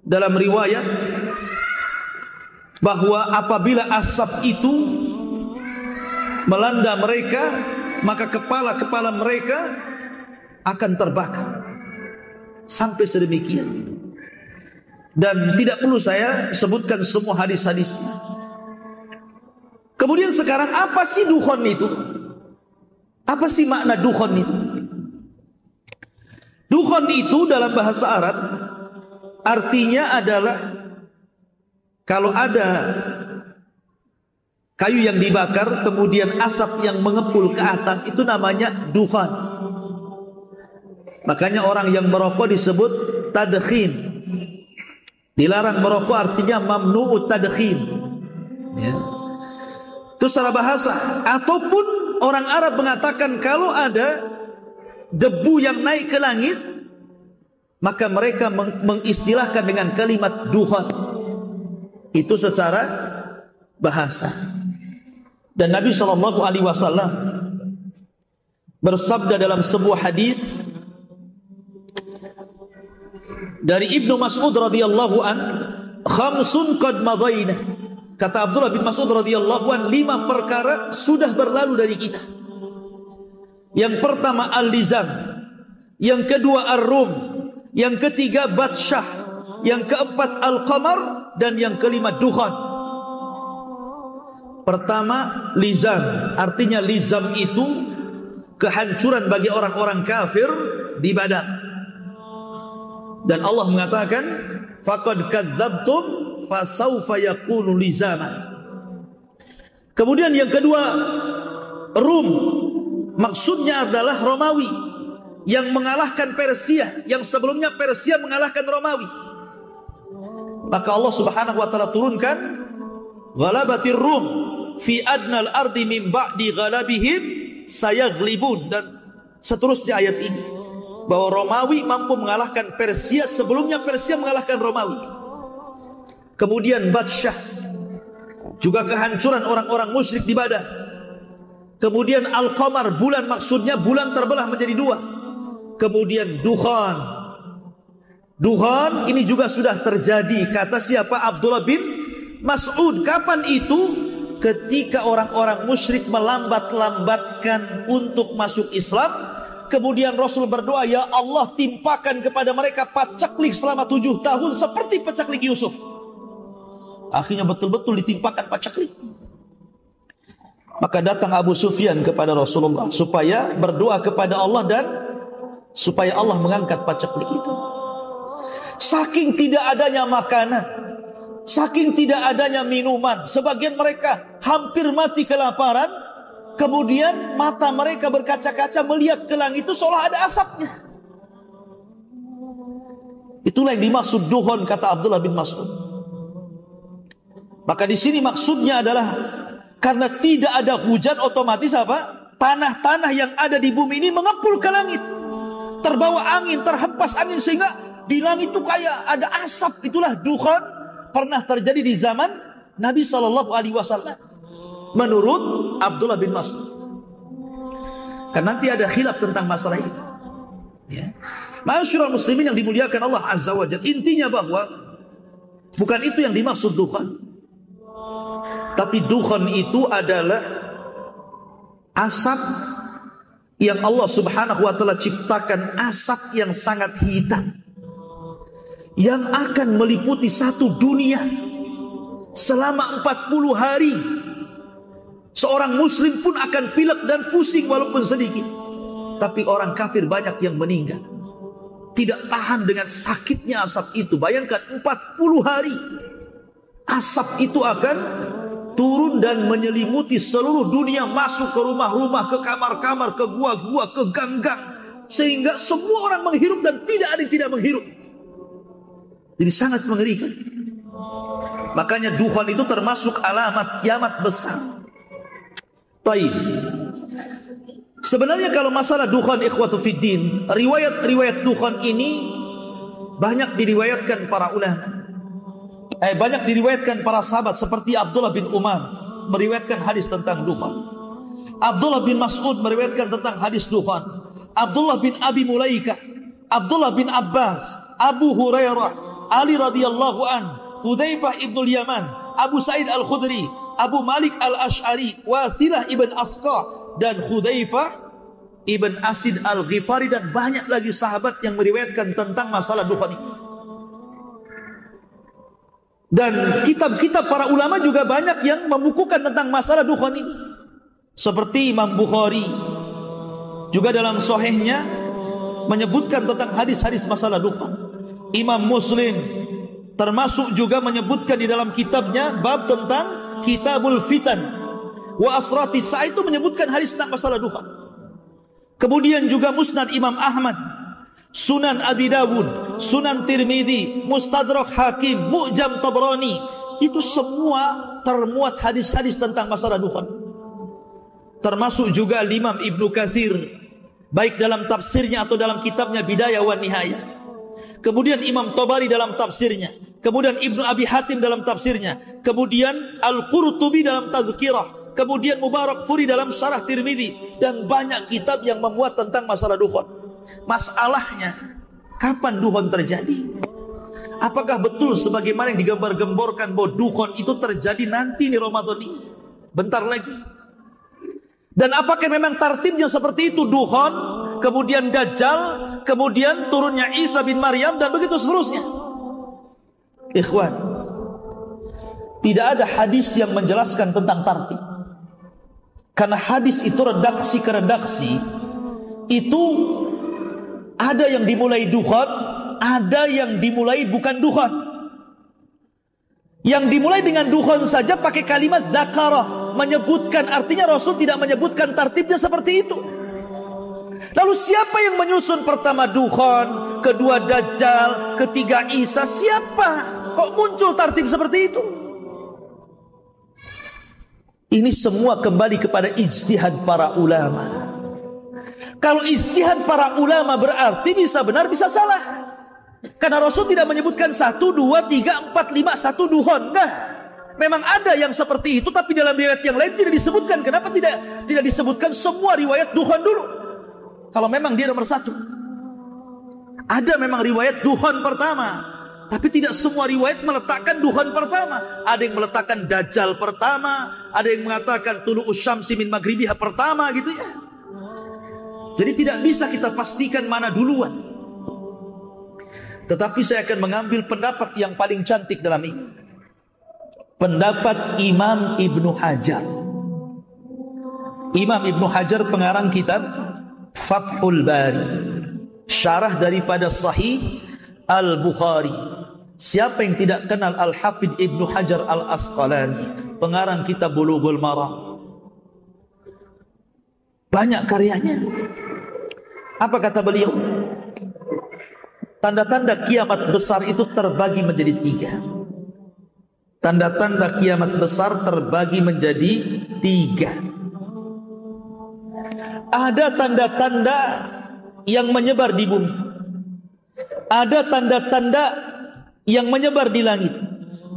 dalam riwayat bahwa apabila asap itu melanda mereka, maka kepala-kepala mereka akan terbakar. Sampai sedemikian. Dan tidak perlu saya sebutkan semua hadis-hadisnya. Kemudian sekarang apa sih dukhan itu? Apa sih makna dukhan itu? Dukhan itu dalam bahasa Arab artinya adalah kalau ada kayu yang dibakar kemudian asap yang mengepul ke atas, itu namanya dukhan. Makanya orang yang merokok disebut tadkhin. Dilarang merokok artinya mamnu'ut tadkhin. Ya. Itu secara bahasa. Ataupun orang Arab mengatakan kalau ada debu yang naik ke langit, maka mereka mengistilahkan dengan kalimat dukhan. Itu secara bahasa. Dan Nabi SAW bersabda dalam sebuah hadis dari Ibnu Mas'ud radhiyallahu an, khamsun qad madaina. Kata Abdullah bin Mas'ud radhiyallahu an, 5 perkara sudah berlalu dari kita. Yang pertama al-lizam, yang kedua ar-rum, yang ketiga batsyah, yang keempat al-qamar, dan yang kelima dukhan. Pertama lizam, artinya lizam itu kehancuran bagi orang-orang kafir di Badar. Dan Allah mengatakan faqad kadzdzabtum fasawfa yakunu lizama. Kemudian yang kedua Rum, maksudnya adalah Romawi yang mengalahkan Persia, yang sebelumnya Persia mengalahkan Romawi. Maka Allah Subhanahu wa taala turunkan ghalabatir rum fi adnal ardi min ba'di ghalabihim sayaghlibun, dan seterusnya ayat ini, bahwa Romawi mampu mengalahkan Persia sebelumnya Persia mengalahkan Romawi. Kemudian Batsyah, juga kehancuran orang-orang musyrik di Badar. Kemudian Al-Qamar, bulan, maksudnya bulan terbelah menjadi 2. Kemudian dukhan, Duhan ini juga sudah terjadi. Kata siapa? Abdullah bin Mas'ud. Kapan itu? Ketika orang-orang musyrik melambat-lambatkan untuk masuk Islam. Kemudian Rasul berdoa, ya Allah, timpakan kepada mereka pacaklik selama 7 tahun seperti pacaklik Yusuf. Akhirnya betul-betul ditimpakan pacaklik. Maka datang Abu Sufyan kepada Rasulullah supaya berdoa kepada Allah dan supaya Allah mengangkat pacaklik itu. Saking tidak adanya makanan, saking tidak adanya minuman, sebagian mereka hampir mati kelaparan. Kemudian mata mereka berkaca-kaca melihat ke langit itu seolah ada asapnya. Itulah yang dimaksud duhon, kata Abdullah bin Mas'ud. Maka di sini maksudnya adalah karena tidak ada hujan, otomatis apa? Tanah-tanah yang ada di bumi ini mengepul ke langit, terbawa angin, terhempas angin, sehingga di langit itu kayak ada asap. Itulah duhon, pernah terjadi di zaman Nabi SAW. Menurut Abdullah bin Mas'ud. Karena nanti ada khilaf tentang masalah itu. Ya. Ma'asyiral muslimin yang dimuliakan Allah Azza wa Jalla, intinya bahwa bukan itu yang dimaksud duhon. Tapi duhon itu adalah asap yang Allah Subhanahu wa Ta'ala ciptakan, asap yang sangat hitam yang akan meliputi satu dunia selama 40 hari. Seorang muslim pun akan pilek dan pusing walaupun sedikit. Tapi orang kafir banyak yang meninggal, tidak tahan dengan sakitnya asap itu. Bayangkan 40 hari asap itu akan turun dan menyelimuti seluruh dunia, masuk ke rumah-rumah, ke kamar-kamar, ke gua-gua, ke gang-gang, sehingga semua orang menghirup dan tidak ada yang tidak menghirup. Jadi sangat mengerikan. Makanya duhon itu termasuk alamat kiamat besar. Taib. Sebenarnya kalau masalah duhon, ikhwatu fiddin, riwayat-riwayat duhon ini banyak diriwayatkan para ulama. Banyak diriwayatkan para sahabat seperti Abdullah bin Umar meriwayatkan hadis tentang duhon. Abdullah bin Mas'ud meriwayatkan tentang hadis duhon. Abdullah bin Abi Mulaikah, Abdullah bin Abbas, Abu Hurairah, Ali radhiyallahu an, Hudzaifah ibnul Yaman, Abu Sa'id al-Khudri, Abu Malik al-Ash'ari, Wasilah ibn Asqa, dan Hudzaifah ibn Asid al-Ghifari, dan banyak lagi sahabat yang meriwayatkan tentang masalah duhon ini. Dan kitab-kitab para ulama juga banyak yang membukukan tentang masalah duhon ini. Seperti Imam Bukhari juga dalam sahihnya menyebutkan tentang hadis-hadis masalah duhon. Imam Muslim termasuk juga menyebutkan di dalam kitabnya bab tentang Kitabul Fitan wa Asrati Sa'a, itu menyebutkan hadis tentang masalah duhon. Kemudian juga Musnad Imam Ahmad, Sunan Abi Dawud, Sunan Tirmidzi, Mustadrak Hakim, Mu'jam Tabrani, itu semua termuat hadis-hadis tentang masalah duhon. Termasuk juga Imam Ibnu Katsir, baik dalam tafsirnya atau dalam kitabnya Bidayah wa Nihayah. Kemudian Imam Tabari dalam tafsirnya, kemudian Ibnu Abi Hatim dalam tafsirnya, kemudian Al-Qurtubi dalam Tazkirah, kemudian Mubarak Furi dalam Syarah Tirmidzi, dan banyak kitab yang memuat tentang masalah duhon. Masalahnya, kapan duhon terjadi? Apakah betul sebagaimana yang digambar-gemborkan bahwa duhon itu terjadi nanti di Ramadan ini, bentar lagi? Dan apakah memang tartibnya seperti itu? Duhon, kemudian Dajjal, kemudian turunnya Isa bin Maryam, dan begitu seterusnya. Ikhwan, tidak ada hadis yang menjelaskan tentang tartib. Karena hadis itu redaksi ke redaksi itu ada yang dimulai duhon, ada yang dimulai bukan duhon. Yang dimulai dengan duhon saja pakai kalimat dzakara, menyebutkan, artinya Rasul tidak menyebutkan tartibnya seperti itu. Lalu siapa yang menyusun pertama duhon, kedua Dajjal, ketiga Isa? Siapa? Kok muncul tartib seperti itu? Ini semua kembali kepada ijtihad para ulama. Kalau ijtihad para ulama berarti bisa benar bisa salah. Karena Rasul tidak menyebutkan 1, 2, 3, 4, 5, 1 duhon. Enggak. Memang ada yang seperti itu, tapi dalam riwayat yang lain tidak disebutkan. Kenapa tidak disebutkan semua riwayat duhon dulu? Kalau memang dia nomor 1. Ada memang riwayat dukhon pertama, tapi tidak semua riwayat meletakkan dukhon pertama. Ada yang meletakkan dajjal pertama, ada yang mengatakan tulu'us syamsi min maghribiha pertama gitu ya. Jadi tidak bisa kita pastikan mana duluan. Tetapi saya akan mengambil pendapat yang paling cantik dalam ini. Pendapat Imam Ibnu Hajar. Imam Ibnu Hajar pengarang kitab Fathul Bari, syarah daripada Sahih Al-Bukhari. Siapa yang tidak kenal Al-Hafidh Ibnu Hajar Al-Asqalani, pengarang kitab Bulughul Maram? Banyak karyanya. Apa kata beliau? Tanda-tanda kiamat besar itu terbagi menjadi 3. Tanda-tanda kiamat besar terbagi menjadi 3. Ada tanda-tanda yang menyebar di bumi, ada tanda-tanda yang menyebar di langit,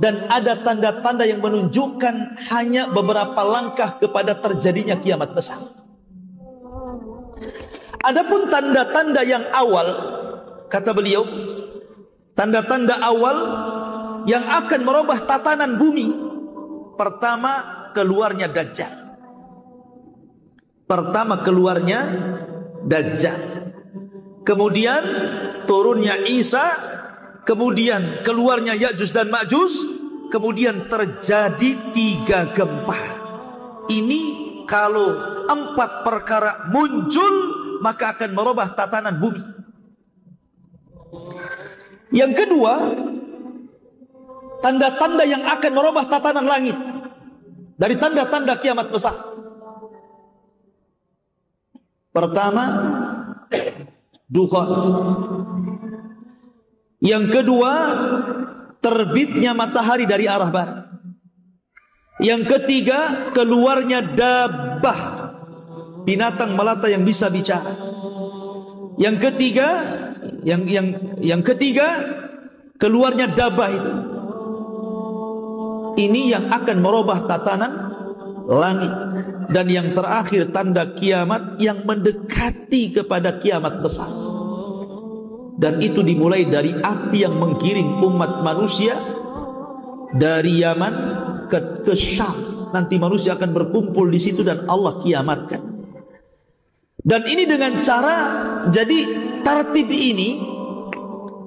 dan ada tanda-tanda yang menunjukkan hanya beberapa langkah kepada terjadinya kiamat besar. Adapun tanda-tanda yang awal, kata beliau, tanda-tanda awal yang akan merubah tatanan bumi. Pertama, keluarnya Dajjal. Pertama keluarnya Dajjal, kemudian turunnya Isa, kemudian keluarnya Ya'juj dan Ma'juj, kemudian terjadi 3 gempa. Ini kalau 4 perkara muncul, maka akan merubah tatanan bumi. Yang kedua, tanda-tanda yang akan merubah tatanan langit dari tanda-tanda kiamat besar. Pertama, dukhon. Yang kedua, terbitnya matahari dari arah barat. Yang ketiga, keluarnya dabbah, binatang melata yang bisa bicara. Yang ketiga, yang ketiga, keluarnya dabbah itu. Ini yang akan merubah tatanan langit. Dan yang terakhir, tanda kiamat yang mendekati kepada kiamat besar. Dan itu dimulai dari api yang menggiring umat manusia dari Yaman ke Syam. Nanti manusia akan berkumpul di situ dan Allah kiamatkan. Dan ini dengan cara, jadi tartib ini,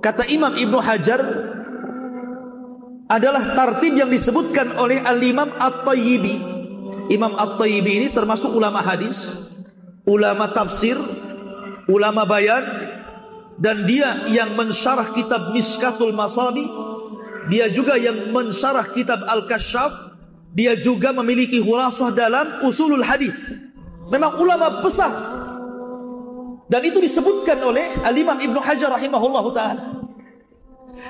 kata Imam Ibnu Hajar, adalah tartib yang disebutkan oleh Al-Imam At-Tayyibi. Imam At-Tayyibi ini termasuk ulama hadis, ulama tafsir, ulama bayan, dan dia yang mensyarah kitab Miskatul Masabi. Dia juga yang mensyarah kitab Al-Kasyaf. Dia juga memiliki khulasah dalam usulul hadis. Memang ulama besar. Dan itu disebutkan oleh Al-Imam Ibnu Hajar rahimahullah ta'ala.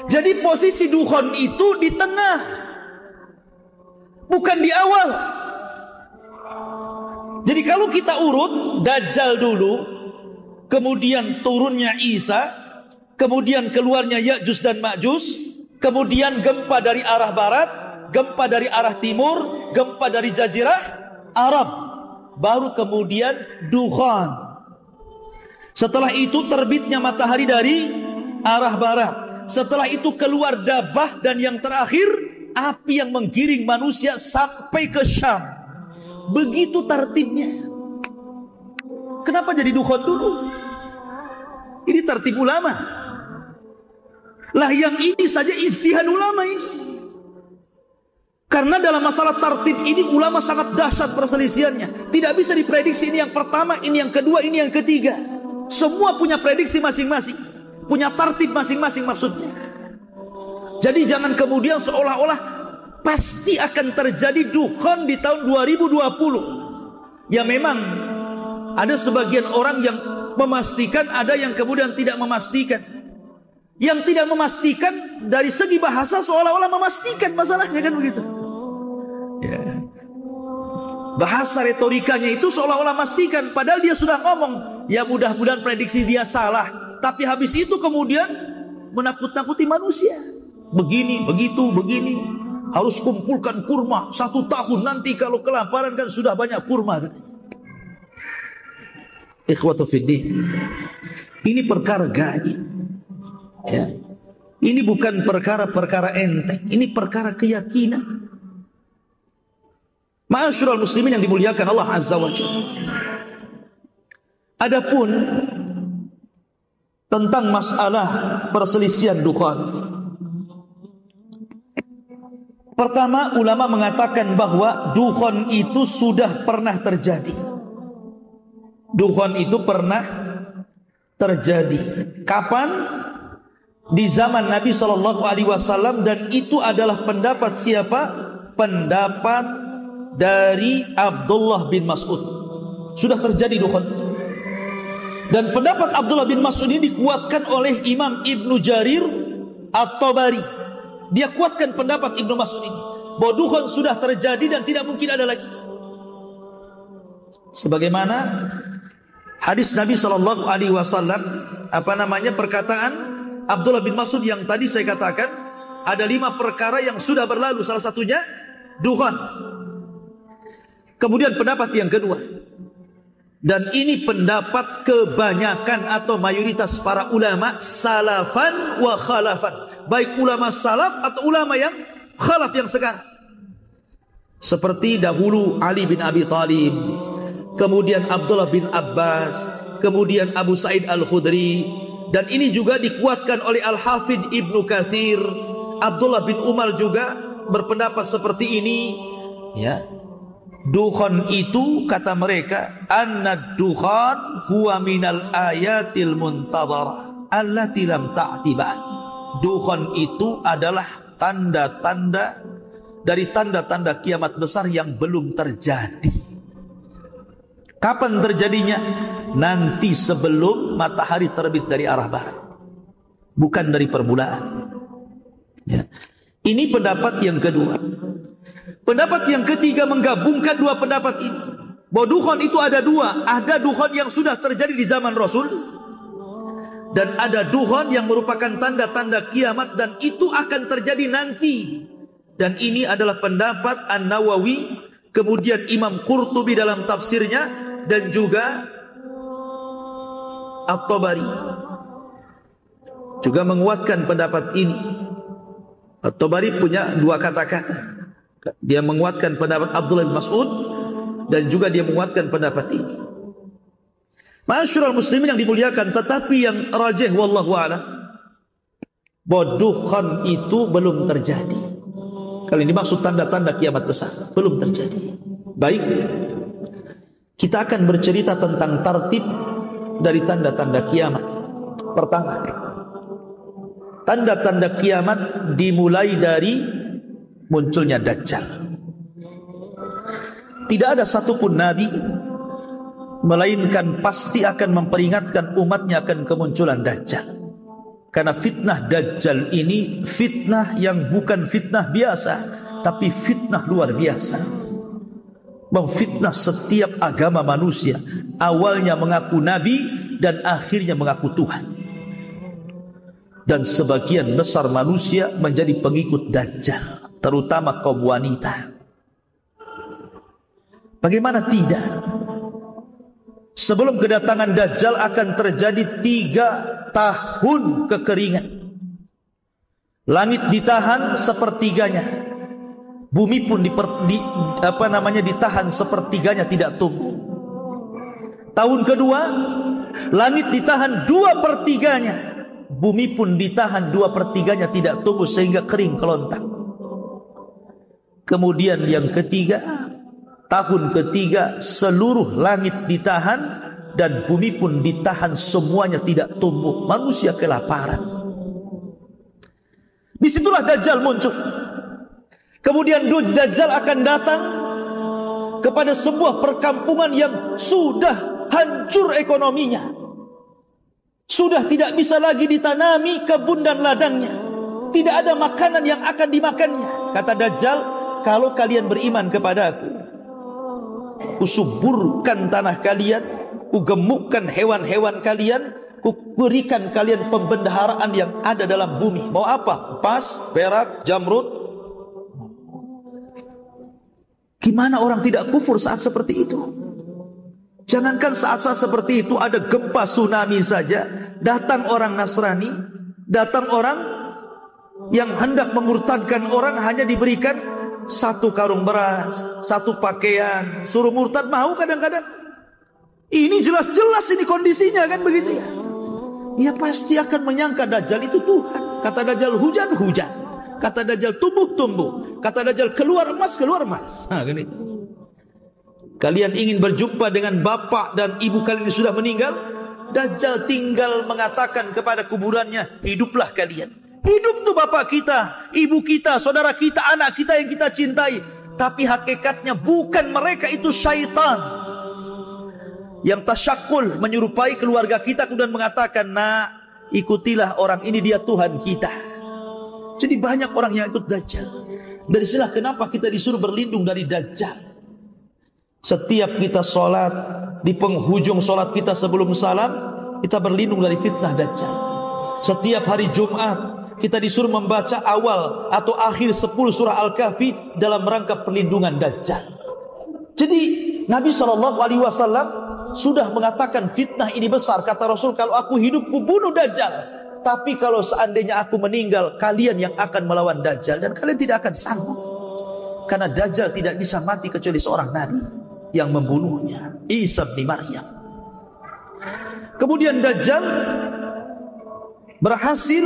Jadi posisi dukhon itu di tengah, bukan di awal. Jadi kalau kita urut, Dajjal dulu, kemudian turunnya Isa, kemudian keluarnya Ya'juj dan Ma'juj, kemudian gempa dari arah barat, gempa dari arah timur, gempa dari jazirah Arab, baru kemudian dukhon. Setelah itu terbitnya matahari dari arah barat. Setelah itu keluar dabbah, dan yang terakhir api yang menggiring manusia sampai ke Syam. Begitu tartibnya. Kenapa jadi dukhon dulu? Ini tartib ulama. Lah yang ini saja ijtihad ulama ini. Karena dalam masalah tartib ini ulama sangat dahsyat perselisihannya. Tidak bisa diprediksi ini yang pertama, ini yang kedua, ini yang ketiga. Semua punya prediksi masing-masing, punya tartib masing-masing maksudnya. Jadi jangan kemudian seolah-olah pasti akan terjadi dukhon di tahun 2020. Ya memang ada sebagian orang yang memastikan, ada yang kemudian tidak memastikan. Yang tidak memastikan dari segi bahasa seolah-olah memastikan masalahnya, kan begitu ya. Bahasa retorikanya itu seolah-olah memastikan, padahal dia sudah ngomong, ya mudah-mudahan prediksi dia salah. Tapi habis itu kemudian menakut-nakuti manusia. Begini, begitu, begini. Harus kumpulkan kurma 1 tahun, nanti kalau kelaparan kan sudah banyak kurma, katanya. Ikhwatu fiddin, ini perkara gaib. Ya. Ini bukan perkara-perkara enteng, ini perkara keyakinan. Ma'asyiral muslimin yang dimuliakan Allah Azza wa Jalla. Adapun tentang masalah perselisihan dukhan. Pertama, ulama mengatakan bahwa dukhan itu sudah pernah terjadi. Dukhan itu pernah terjadi. Kapan? Di zaman Nabi SAW, dan itu adalah pendapat siapa? Pendapat dari Abdullah bin Mas'ud. Sudah terjadi dukhan itu. Dan pendapat Abdullah bin Mas'ud ini dikuatkan oleh Imam Ibnu Jarir At-Tabari. Dia kuatkan pendapat Ibnu Mas'ud ini, bahwa dukhan sudah terjadi dan tidak mungkin ada lagi. Sebagaimana hadis Nabi SAW, perkataan Abdullah bin Mas'ud yang tadi saya katakan, ada 5 perkara yang sudah berlalu, salah satunya dukhan. Kemudian pendapat yang kedua, dan ini pendapat kebanyakan atau mayoritas para ulama salafan wa khalafan, baik ulama salaf atau ulama yang khalaf yang sekarang, seperti dahulu Ali bin Abi Thalib, kemudian Abdullah bin Abbas, kemudian Abu Sa'id Al-Khudri, dan ini juga dikuatkan oleh Al-Hafidh Ibnu Katsir. Abdullah bin Umar juga berpendapat seperti ini, ya. Dukhan itu kata mereka, anna dukhan huwa minal ayatil muntadharah allati lam ta'ti ba'd. Dukhan itu adalah tanda-tanda dari tanda-tanda kiamat besar yang belum terjadi. Kapan terjadinya? Nanti sebelum matahari terbit dari arah barat, bukan dari permulaan. Ya. Ini pendapat yang kedua. Pendapat yang ketiga menggabungkan dua pendapat ini, bahwa dukhan itu ada dua. Ada dukhan yang sudah terjadi di zaman Rasul, dan ada dukhan yang merupakan tanda-tanda kiamat, dan itu akan terjadi nanti. Dan ini adalah pendapat An-Nawawi, kemudian Imam Qurtubi dalam tafsirnya, dan juga At-Tabari juga menguatkan pendapat ini. At-Tabari punya dua kata-kata. Dia menguatkan pendapat Abdullah bin Mas'ud, dan juga dia menguatkan pendapat ini. Ma'asyiral muslimin yang dimuliakan, tetapi yang rajih wallahu a'lam, bahwa dukhan itu belum terjadi. Kali ini maksud tanda-tanda kiamat besar belum terjadi. Baik, kita akan bercerita tentang tartib dari tanda-tanda kiamat. Pertama, tanda-tanda kiamat dimulai dari munculnya Dajjal. Tidak ada satupun nabi melainkan pasti akan memperingatkan umatnya akan kemunculan Dajjal. Karena fitnah Dajjal ini fitnah yang bukan fitnah biasa, tapi fitnah luar biasa. Memfitnah setiap agama manusia. Awalnya mengaku nabi dan akhirnya mengaku Tuhan. Dan sebagian besar manusia menjadi pengikut Dajjal, terutama kaum wanita. Bagaimana tidak? Sebelum kedatangan Dajjal akan terjadi 3 tahun kekeringan. Langit ditahan sepertiganya, bumi pun ditahan sepertiganya, tidak tumbuh. Tahun kedua, langit ditahan 2/3-nya, bumi pun ditahan 2/3-nya, tidak tumbuh sehingga kering kelontang. Kemudian yang ketiga, tahun ketiga, seluruh langit ditahan dan bumi pun ditahan, semuanya tidak tumbuh. Manusia kelaparan. Disitulah Dajjal muncul. Kemudian Dajjal akan datang kepada sebuah perkampungan yang sudah hancur ekonominya, sudah tidak bisa lagi ditanami kebun dan ladangnya, tidak ada makanan yang akan dimakannya. Kata Dajjal, kalau kalian beriman kepada aku, kusuburkan tanah kalian, kugemukkan hewan-hewan kalian, kuberikan kalian pembendaharaan yang ada dalam bumi. Mau apa? Emas, perak, jamrud. Gimana orang tidak kufur saat seperti itu? Jangankan saat-saat seperti itu, ada gempa tsunami saja, datang orang Nasrani, Datang orang yang hendak memurtadkan orang, hanya diberikan satu karung beras, satu pakaian, suruh murtad mau kadang-kadang. Ini jelas-jelas ini kondisinya kan begitu ya. Ia pasti akan menyangka Dajjal itu Tuhan. Kata Dajjal hujan, hujan. Kata Dajjal tumbuh, tumbuh. Kata Dajjal keluar emas, keluar emas. Nah, kan itu. Kalian ingin berjumpa dengan bapak dan ibu kalian yang sudah meninggal, Dajjal tinggal mengatakan kepada kuburannya, hiduplah kalian. Hidup tuh bapak kita, ibu kita, saudara kita, anak kita yang kita cintai. Tapi hakikatnya bukan mereka, itu syaitan yang tasyakul, menyerupai keluarga kita, kemudian mengatakan, nak, ikutilah orang ini, dia Tuhan kita. Jadi banyak orang yang ikut Dajjal. Dari sinilah kenapa kita disuruh berlindung dari Dajjal. Setiap kita sholat, di penghujung sholat kita sebelum salam, kita berlindung dari fitnah Dajjal. Setiap hari Jumat kita disuruh membaca awal atau akhir 10 surah Al-Kahfi dalam rangka perlindungan Dajjal. Jadi Nabi SAW sudah mengatakan fitnah ini besar. Kata Rasul, kalau aku hidup ku bunuh Dajjal, tapi kalau seandainya aku meninggal, kalian yang akan melawan Dajjal, dan kalian tidak akan sanggup. Karena Dajjal tidak bisa mati kecuali seorang nabi yang membunuhnya, Isa bin Maryam. Kemudian Dajjal berhasil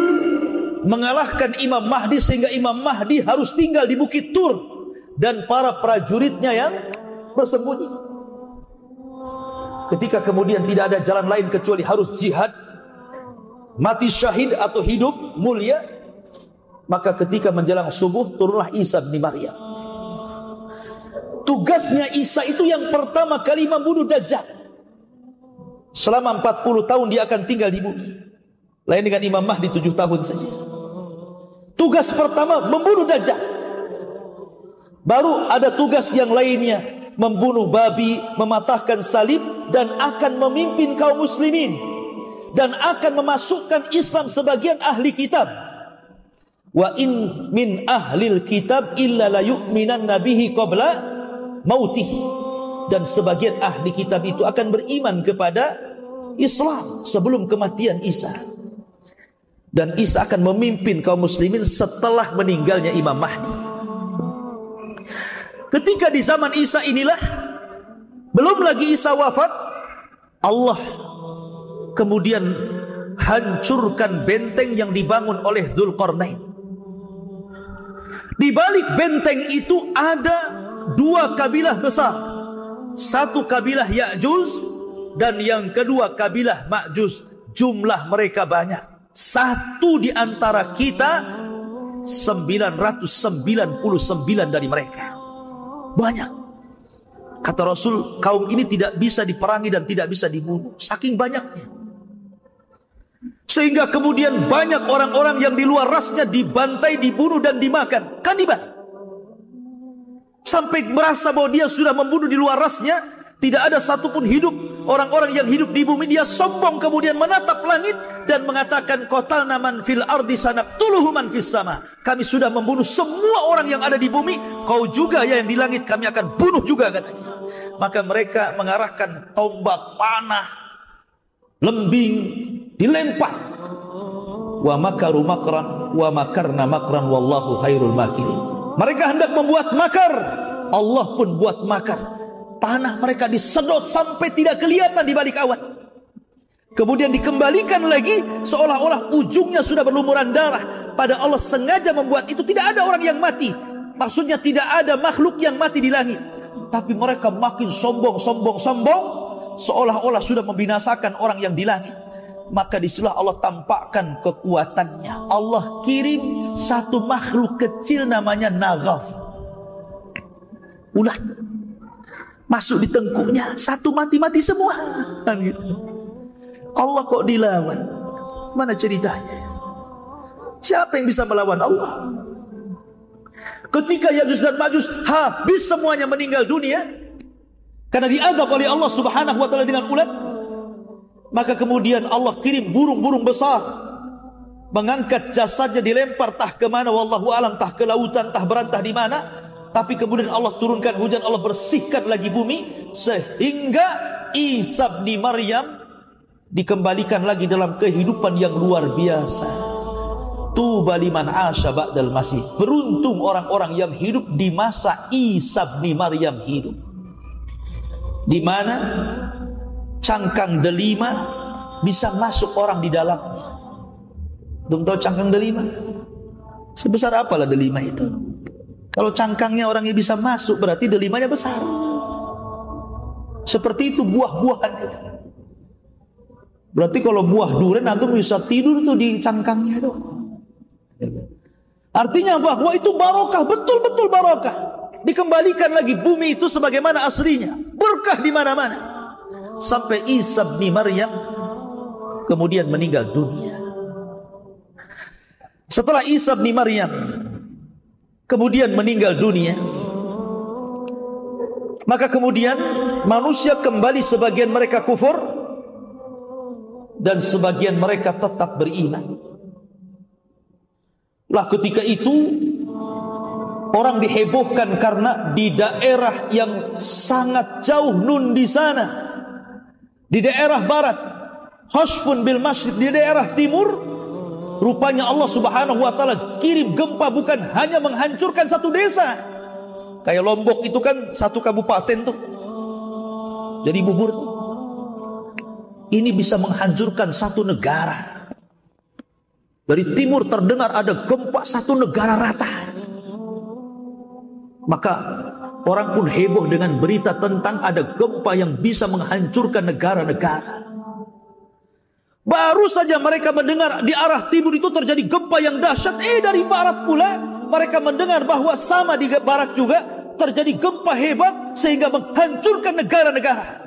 mengalahkan Imam Mahdi, sehingga Imam Mahdi harus tinggal di Bukit Tur dan para prajuritnya yang bersembunyi. Ketika kemudian tidak ada jalan lain kecuali harus jihad, mati syahid atau hidup mulia, maka ketika menjelang subuh turunlah Isa bin Maryam. Tugasnya Isa itu yang pertama kali membunuh Dajjal. Selama 40 tahun dia akan tinggal di bumi. Lain dengan Imam Mahdi 7 tahun saja. Tugas pertama membunuh Dajjal. Baru ada tugas yang lainnya, membunuh babi, mematahkan salib, dan akan memimpin kaum muslimin, dan akan memasukkan Islam sebagian ahli kitab. Wa in min ahlil kitab illa la yu'minan nabihi qabla mautihi. Dan sebagian ahli kitab itu akan beriman kepada Islam sebelum kematian Isa. Dan Isa akan memimpin kaum muslimin setelah meninggalnya Imam Mahdi. Ketika di zaman Isa inilah, belum lagi Isa wafat, Allah kemudian hancurkan benteng yang dibangun oleh Dzulqarnain. Di balik benteng itu ada 2 kabilah besar. Satu kabilah Ya'juj dan yang kedua kabilah Ma'juj. Jumlah mereka banyak. Satu di antara kita 999 dari mereka. Banyak. Kata Rasul, kaum ini tidak bisa diperangi dan tidak bisa dibunuh, saking banyaknya. Sehingga kemudian banyak orang-orang yang di luar rasnya dibantai, dibunuh dan dimakan. Kanibal. Sampai merasa bahwa dia sudah membunuh di luar rasnya, tidak ada satupun hidup. Orang-orang yang hidup di bumi, dia sombong kemudian menatap langit dan mengatakan, qatalna man fil ardi sanaqtuluhu man fis sama. Kami sudah membunuh semua orang yang ada di bumi, kau juga ya yang di langit kami akan bunuh juga, katanya. Maka mereka mengarahkan tombak, panah, lembing, dilempar. Wa makaru makran wa makarna makran wallahu khairul makirin. Mereka hendak membuat makar, Allah pun buat makar. Panah mereka disedot sampai tidak kelihatan di balik awan. Kemudian dikembalikan lagi seolah-olah ujungnya sudah berlumuran darah. Pada Allah sengaja membuat itu, tidak ada orang yang mati. Maksudnya tidak ada makhluk yang mati di langit. Tapi mereka makin sombong, seolah-olah sudah membinasakan orang yang di langit. Maka disitulah Allah tampakkan kekuatannya. Allah kirim satu makhluk kecil namanya Naghaf, ulat, masuk di tengkuknya, satu mati-mati semua. Allah kok dilawan? Mana ceritanya? Siapa yang bisa melawan Allah? Ketika Ya'juj dan Ma'juj habis semuanya meninggal dunia karena diazab oleh Allah Subhanahu wa taala dengan ulat, maka kemudian Allah kirim burung-burung besar mengangkat jasadnya, dilempar tah ke mana wallahu alam, tah ke lautan, tah berantah di mana. Tapi kemudian Allah turunkan hujan, Allah bersihkan lagi bumi sehingga Isa bin Maryam dikembalikan lagi dalam kehidupan yang luar biasa. Tuba liman asya ba'dal masih. Beruntung orang-orang yang hidup di masa Isa bin Maryam hidup, di mana cangkang delima bisa masuk orang di dalamnya. Belum tahu cangkang delima? Sebesar apalah delima itu? Kalau cangkangnya orangnya bisa masuk, berarti delimanya besar. Seperti itu buah-buahan itu. Berarti kalau buah durian antum bisa tidur tuh di cangkangnya itu. Artinya bahwa itu barokah, betul-betul barokah. Dikembalikan lagi bumi itu sebagaimana aslinya, berkah di mana-mana. Sampai Isa bin Maryam kemudian meninggal dunia. Setelah Isa bin Maryam kemudian meninggal dunia, maka kemudian manusia kembali, sebagian mereka kufur dan sebagian mereka tetap beriman. Lah ketika itu orang dihebohkan karena di daerah yang sangat jauh nun di sana, di daerah barat, Hashfun bil Masyriq, di daerah timur, rupanya Allah Subhanahu wa taala kirim gempa, bukan hanya menghancurkan satu desa. Kayak Lombok itu kan satu kabupaten tuh, jadi bubur tuh. Ini bisa menghancurkan satu negara. Dari timur terdengar ada gempa satu negara rata. Maka orang pun heboh dengan berita tentang ada gempa yang bisa menghancurkan negara-negara. Baru saja mereka mendengar di arah timur itu terjadi gempa yang dahsyat, dari barat pula mereka mendengar bahwa sama di barat juga terjadi gempa hebat sehingga menghancurkan negara-negara.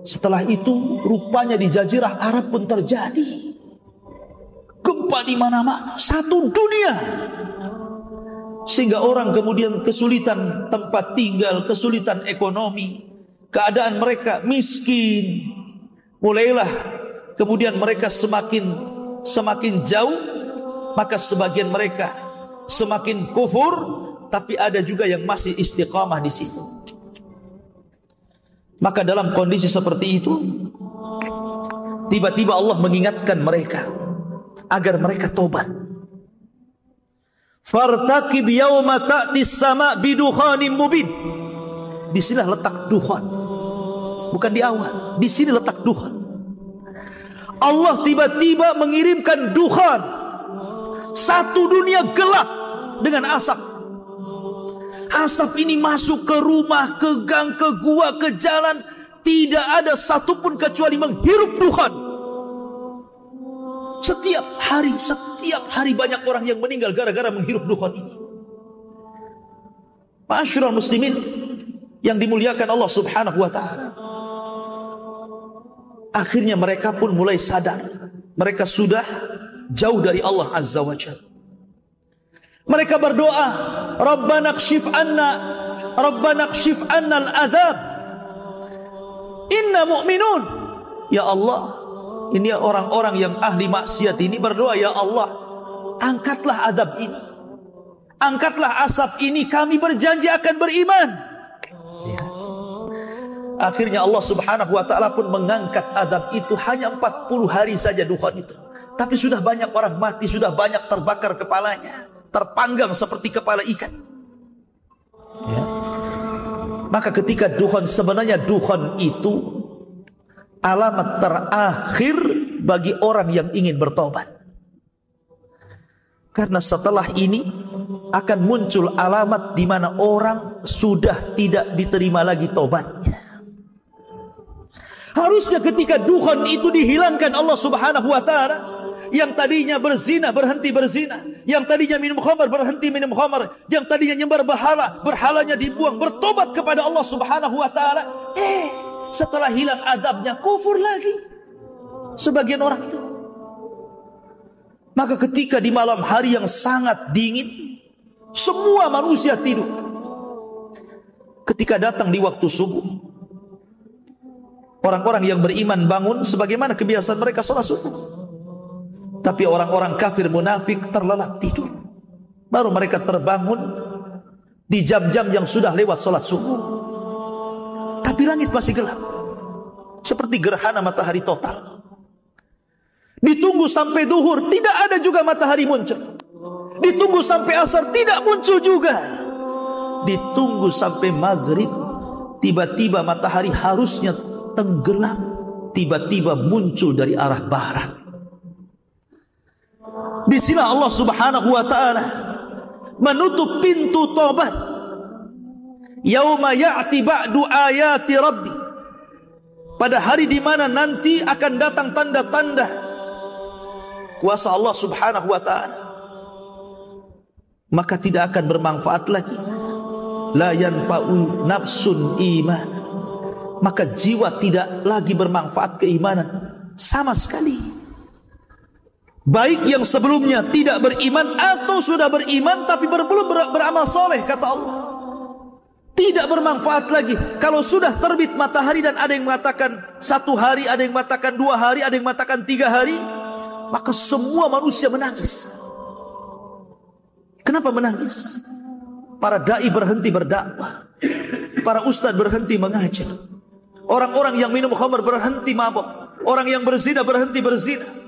Setelah itu rupanya di Jazirah Arab pun terjadi gempa di mana-mana, satu dunia, sehingga orang kemudian kesulitan tempat tinggal, kesulitan ekonomi, keadaan mereka miskin. Mulailah kemudian mereka semakin jauh, maka sebagian mereka semakin kufur, tapi ada juga yang masih istiqamah di situ. Maka dalam kondisi seperti itu, tiba-tiba Allah mengingatkan mereka agar mereka tobat. Fartaqib yauma ta'tis sama' bidukhanin mubin. Di sini letak dukhan, bukan di awal. Di sini letak dukhan. Allah tiba-tiba mengirimkan dukhan, satu dunia gelap dengan asap. Asap ini masuk ke rumah, ke gang, ke gua, ke jalan. Tidak ada satupun kecuali menghirup dukhan. Setiap hari banyak orang yang meninggal gara-gara menghirup dukhan ini. Ma'asyiral muslimin yang dimuliakan Allah Subhanahu wa taala. Akhirnya mereka pun mulai sadar, mereka sudah jauh dari Allah Azza wa Jalla. Mereka berdoa, Rabbana kshif anna al-adzab, inna mu'minun. Ya Allah, ini orang-orang yang ahli maksiat ini berdoa, ya Allah, angkatlah azab ini, angkatlah asap ini, kami berjanji akan beriman. Ya. Akhirnya Allah Subhanahu wa taala pun mengangkat azab itu, hanya 40 hari saja dukhan itu. Tapi sudah banyak orang mati, sudah banyak terbakar kepalanya, terpanggang seperti kepala ikan. Ya. Maka ketika dukhan, sebenarnya dukhan itu alamat terakhir bagi orang yang ingin bertobat. Karena setelah ini akan muncul alamat di mana orang sudah tidak diterima lagi tobatnya. Harusnya ketika dukhan itu dihilangkan Allah Subhanahu wa taala, yang tadinya berzina berhenti berzina, yang tadinya minum khamar berhenti minum khamar, yang tadinya nyembah berhala, berhalanya dibuang, bertobat kepada Allah Subhanahu wa taala. Setelah hilang azabnya, kufur lagi sebagian orang itu. Maka ketika di malam hari yang sangat dingin, semua manusia tidur. Ketika datang di waktu subuh, orang-orang yang beriman bangun sebagaimana kebiasaan mereka sholat subuh. Tapi orang-orang kafir munafik terlelap tidur. Baru mereka terbangun di jam-jam yang sudah lewat sholat subuh. Tapi langit masih gelap, seperti gerhana matahari total. Ditunggu sampai duhur, tidak ada juga matahari muncul. Ditunggu sampai asar, tidak muncul juga. Ditunggu sampai maghrib, tiba-tiba matahari harusnya tenggelam, tiba-tiba muncul dari arah barat. Di sini Allah Subhanahu wa taala menutup pintu taubat. Yauma ya'ti ba'du ayati rabbi. Pada hari di mana nanti akan datang tanda-tanda kuasa Allah Subhanahu wa taala, maka tidak akan bermanfaat lagi. La yanfa'u nafsun iman. Maka jiwa tidak lagi bermanfaat keimanan sama sekali. Baik yang sebelumnya tidak beriman atau sudah beriman tapi belum beramal soleh, kata Allah, tidak bermanfaat lagi. Kalau sudah terbit matahari dan ada yang mengatakan 1 hari, ada yang mengatakan 2 hari, ada yang mengatakan 3 hari, maka semua manusia menangis. Kenapa menangis? Para dai berhenti berdakwah, para ustaz berhenti mengajar, orang-orang yang minum khamr berhenti mabuk, orang yang berzina berhenti berzina.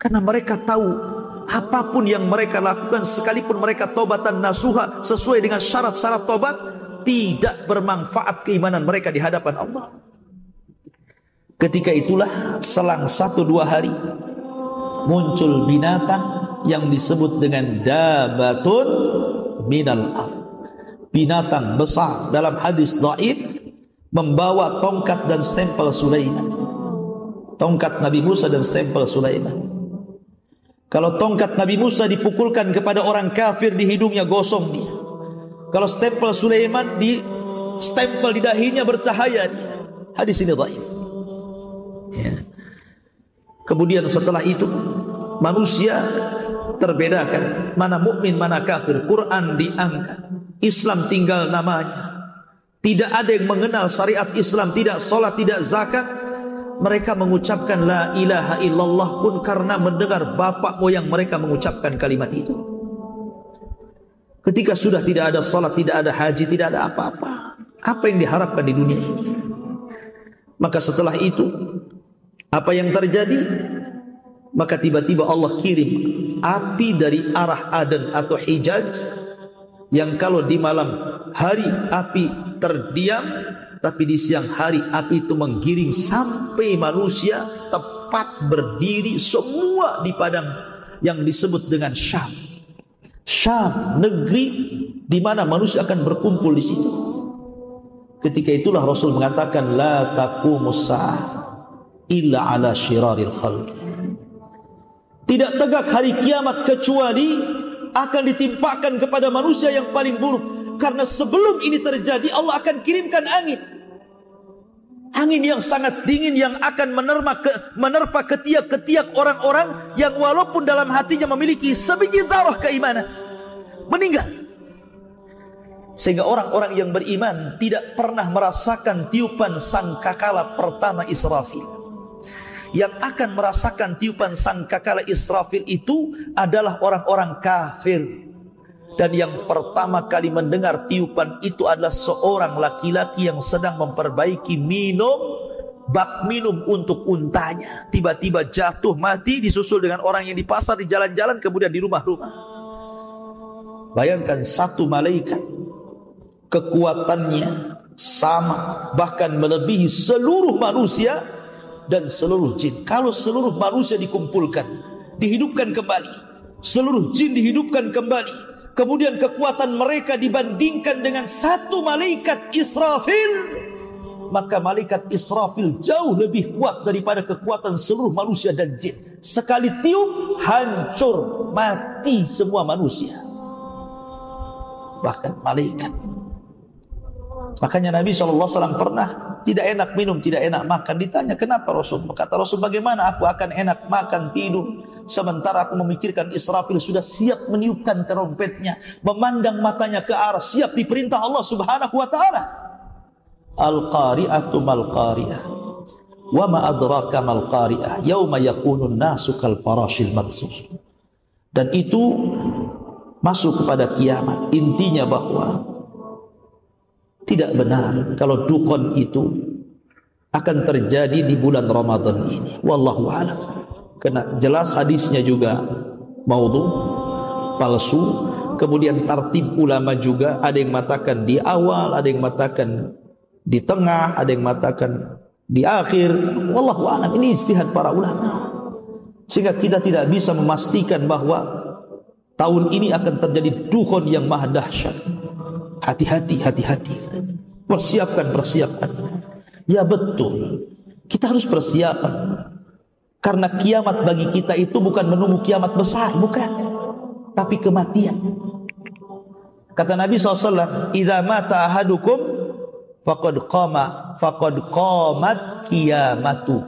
Karena mereka tahu apapun yang mereka lakukan, sekalipun mereka taubatan nasuha sesuai dengan syarat-syarat taubat, tidak bermanfaat keimanan mereka di hadapan Allah. Ketika itulah selang 1-2 hari muncul binatang yang disebut dengan dabatun minal ard. Binatang besar, dalam hadis dhaif, membawa tongkat dan stempel Sulaiman. Tongkat Nabi Musa dan stempel Sulaiman. Kalau tongkat Nabi Musa dipukulkan kepada orang kafir, di hidungnya gosong dia. Kalau stempel Sulaiman di stempel di dahinya, bercahaya dia. Hadis ini dhaif. Ya. Kemudian setelah itu manusia terbedakan mana mukmin mana kafir. Quran diangkat, Islam tinggal namanya. Tidak ada yang mengenal syariat Islam, tidak salat, tidak zakat. Mereka mengucapkan la ilaha illallah pun karena mendengar bapak moyang mereka mengucapkan kalimat itu. Ketika sudah tidak ada salat, tidak ada haji, tidak ada apa-apa, apa yang diharapkan di dunia ini? Maka setelah itu apa yang terjadi? Maka tiba-tiba Allah kirim api dari arah Aden atau Hijaz, yang kalau di malam hari api terdiam, tapi di siang hari api itu menggiring sampai manusia tepat berdiri semua di padang yang disebut dengan Syam. Syam, negeri di mana manusia akan berkumpul di situ. Ketika itulah Rasul mengatakan la taqumus sa'ah illa ala syiraril khalqi. Tidak tegak hari kiamat kecuali akan ditimpakan kepada manusia yang paling buruk. Karena sebelum ini terjadi, Allah akan kirimkan angin. Angin yang sangat dingin yang akan menerpa ketiak-ketiak orang-orang yang walaupun dalam hatinya memiliki sebiji dzarah keimanan, meninggal. Sehingga orang-orang yang beriman tidak pernah merasakan tiupan sangkakala pertama Israfil. Yang akan merasakan tiupan sangkakala Israfil itu adalah orang-orang kafir. Dan yang pertama kali mendengar tiupan itu adalah seorang laki-laki yang sedang memperbaiki bak minum untuk untanya. Tiba-tiba jatuh mati, disusul dengan orang yang di pasar, di jalan-jalan, kemudian di rumah-rumah. Bayangkan satu malaikat, kekuatannya sama, bahkan melebihi seluruh manusia dan seluruh jin. Kalau seluruh manusia dikumpulkan, dihidupkan kembali, seluruh jin dihidupkan kembali, kemudian kekuatan mereka dibandingkan dengan satu malaikat Israfil, maka malaikat Israfil jauh lebih kuat daripada kekuatan seluruh manusia dan jin. Sekali tiup, hancur, mati semua manusia, bahkan malaikat. Makanya Nabi SAW pernah tidak enak minum, tidak enak makan. Ditanya kenapa Rasul? Kata Rasul, bagaimana aku akan enak makan, tidur, sementara aku memikirkan Israfil sudah siap meniupkan trompetnya, memandang matanya ke arah, siap diperintah Allah Subhanahu wa taala. Al-qari'atu mal-qari'ah wa ma adraka mal-qari'ah yauma yakunun nasu kal farashil mabsus. Dan itu masuk kepada kiamat. Intinya bahwa tidak benar kalau dukhon itu akan terjadi di bulan Ramadan ini. Wallahu a'lam. Karena jelas hadisnya juga maudhu, palsu. Kemudian tartib ulama juga, ada yang mengatakan di awal, ada yang mengatakan di tengah, ada yang mengatakan di akhir. Wallahu a'lam, ini ijtihad para ulama. Sehingga kita tidak bisa memastikan bahwa tahun ini akan terjadi dukhon yang maha dahsyat. Hati-hati, hati-hati. Persiapkan. Ya betul, kita harus persiapan. Karena kiamat bagi kita itu bukan menunggu kiamat besar, bukan, tapi kematian. Kata Nabi SAW, "Idza mata ahadukum faqad qamat qiyamatu."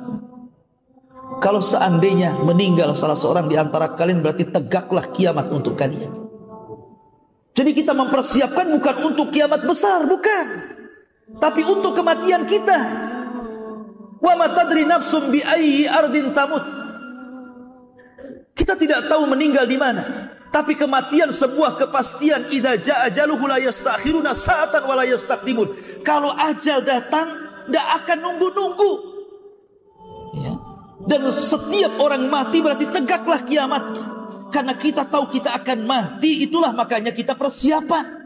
Kalau seandainya meninggal salah seorang di antara kalian, berarti tegaklah kiamat untuk kalian. Jadi kita mempersiapkan bukan untuk kiamat besar, bukan, tapi untuk kematian kita. Wa ma tadri nafsum bi ayyi ardin tamut. Kita tidak tahu meninggal di mana, tapi kematian sebuah kepastian. Idza jaa ajaluhu la yastakhiruna sa'atan wa la yastaqdimun. Kalau ajal datang, tidak akan nunggu-nunggu. Ya. Dan setiap orang mati berarti tegaklah kiamatnya. Karena kita tahu kita akan mati, itulah makanya kita persiapan.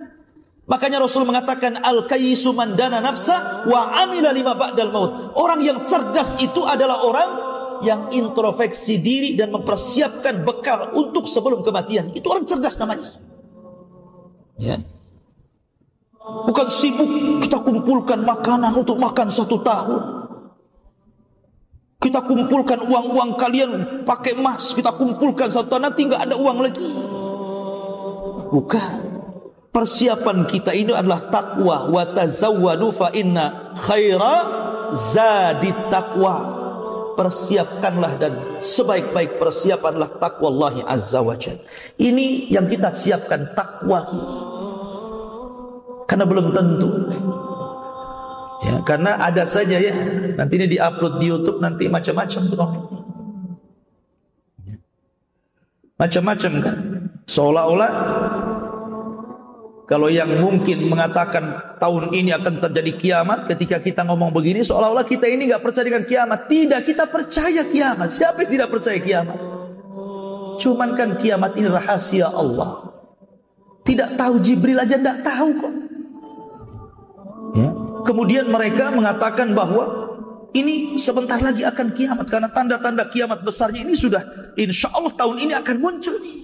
Makanya Rasul mengatakan al-kayyisu man dana nafsa wa amila lima ba'dal maut. Orang yang cerdas itu adalah orang yang introspeksi diri dan mempersiapkan bekal untuk sebelum kematian. Itu orang cerdas namanya. Ya. Bukan sibuk kita kumpulkan makanan untuk makan 1 tahun. Kita kumpulkan uang-uang kalian pakai emas, kita kumpulkan 1 tahun, nanti nggak ada uang lagi. Bukan. Persiapan kita ini adalah takwa. Wa tazawwadu fa inna khaira zadit taqwa. Persiapkanlah dan sebaik-baik persiapanlah takwallahi azza wa jalla. Ini yang kita siapkan, takwa ini. Karena belum tentu. Ya, karena ada saja ya, nanti ini diupload di YouTube, nanti macam-macam tuh komennya. Macam-macam kan. Seolah-olah kalau yang mungkin mengatakan tahun ini akan terjadi kiamat, ketika kita ngomong begini seolah-olah kita ini nggak percaya dengan kiamat. Tidak, kita percaya kiamat. Siapa yang tidak percaya kiamat? Cuman kan kiamat ini rahasia Allah. Tidak tahu, Jibril aja tidak tahu kok. Ya. Kemudian mereka mengatakan bahwa ini sebentar lagi akan kiamat, karena tanda-tanda kiamat besarnya ini sudah insya Allah tahun ini akan muncul nih.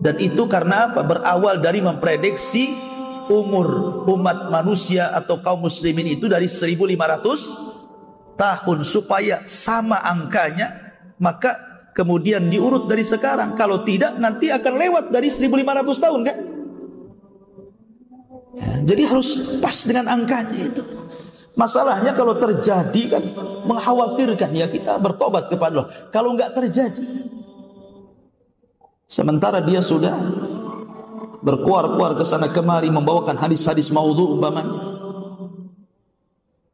Dan itu karena apa? Berawal dari memprediksi umur umat manusia atau kaum muslimin itu dari 1500 tahun, supaya sama angkanya, maka kemudian diurut dari sekarang. Kalau tidak nanti akan lewat dari 1500 tahun kan? Ya, jadi harus pas dengan angkanya itu. Masalahnya kalau terjadi kan mengkhawatirkan, ya kita bertobat kepada Allah. Kalau enggak terjadi, sementara dia sudah berkuar-kuar ke sana kemari membawakan hadis-hadis maudhu umpamanya,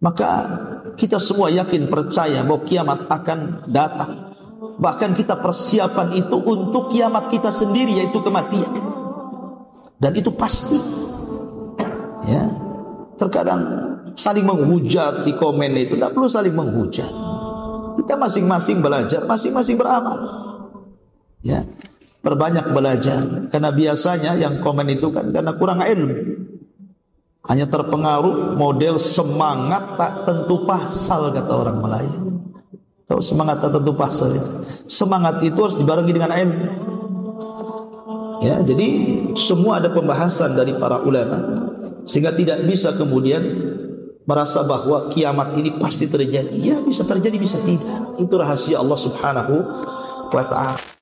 maka kita semua yakin percaya bahwa kiamat akan datang. Bahkan kita persiapan itu untuk kiamat kita sendiri, yaitu kematian. Dan itu pasti. Ya, terkadang saling menghujat di komen itu, tidak perlu saling menghujat. Kita masing-masing belajar, masing-masing beramal. Ya, perbanyak belajar. Karena biasanya yang komen itu kan karena kurang ilmu, hanya terpengaruh model semangat tak tentu pasal, kata orang Melayu. Tahu semangat tak tentu pasal itu? Semangat itu harus dibarengi dengan ilmu. Ya, jadi semua ada pembahasan dari para ulama, sehingga tidak bisa kemudian merasa bahwa kiamat ini pasti terjadi. Ya, bisa terjadi, bisa tidak. Itu rahasia Allah Subhanahu wa ta'ala.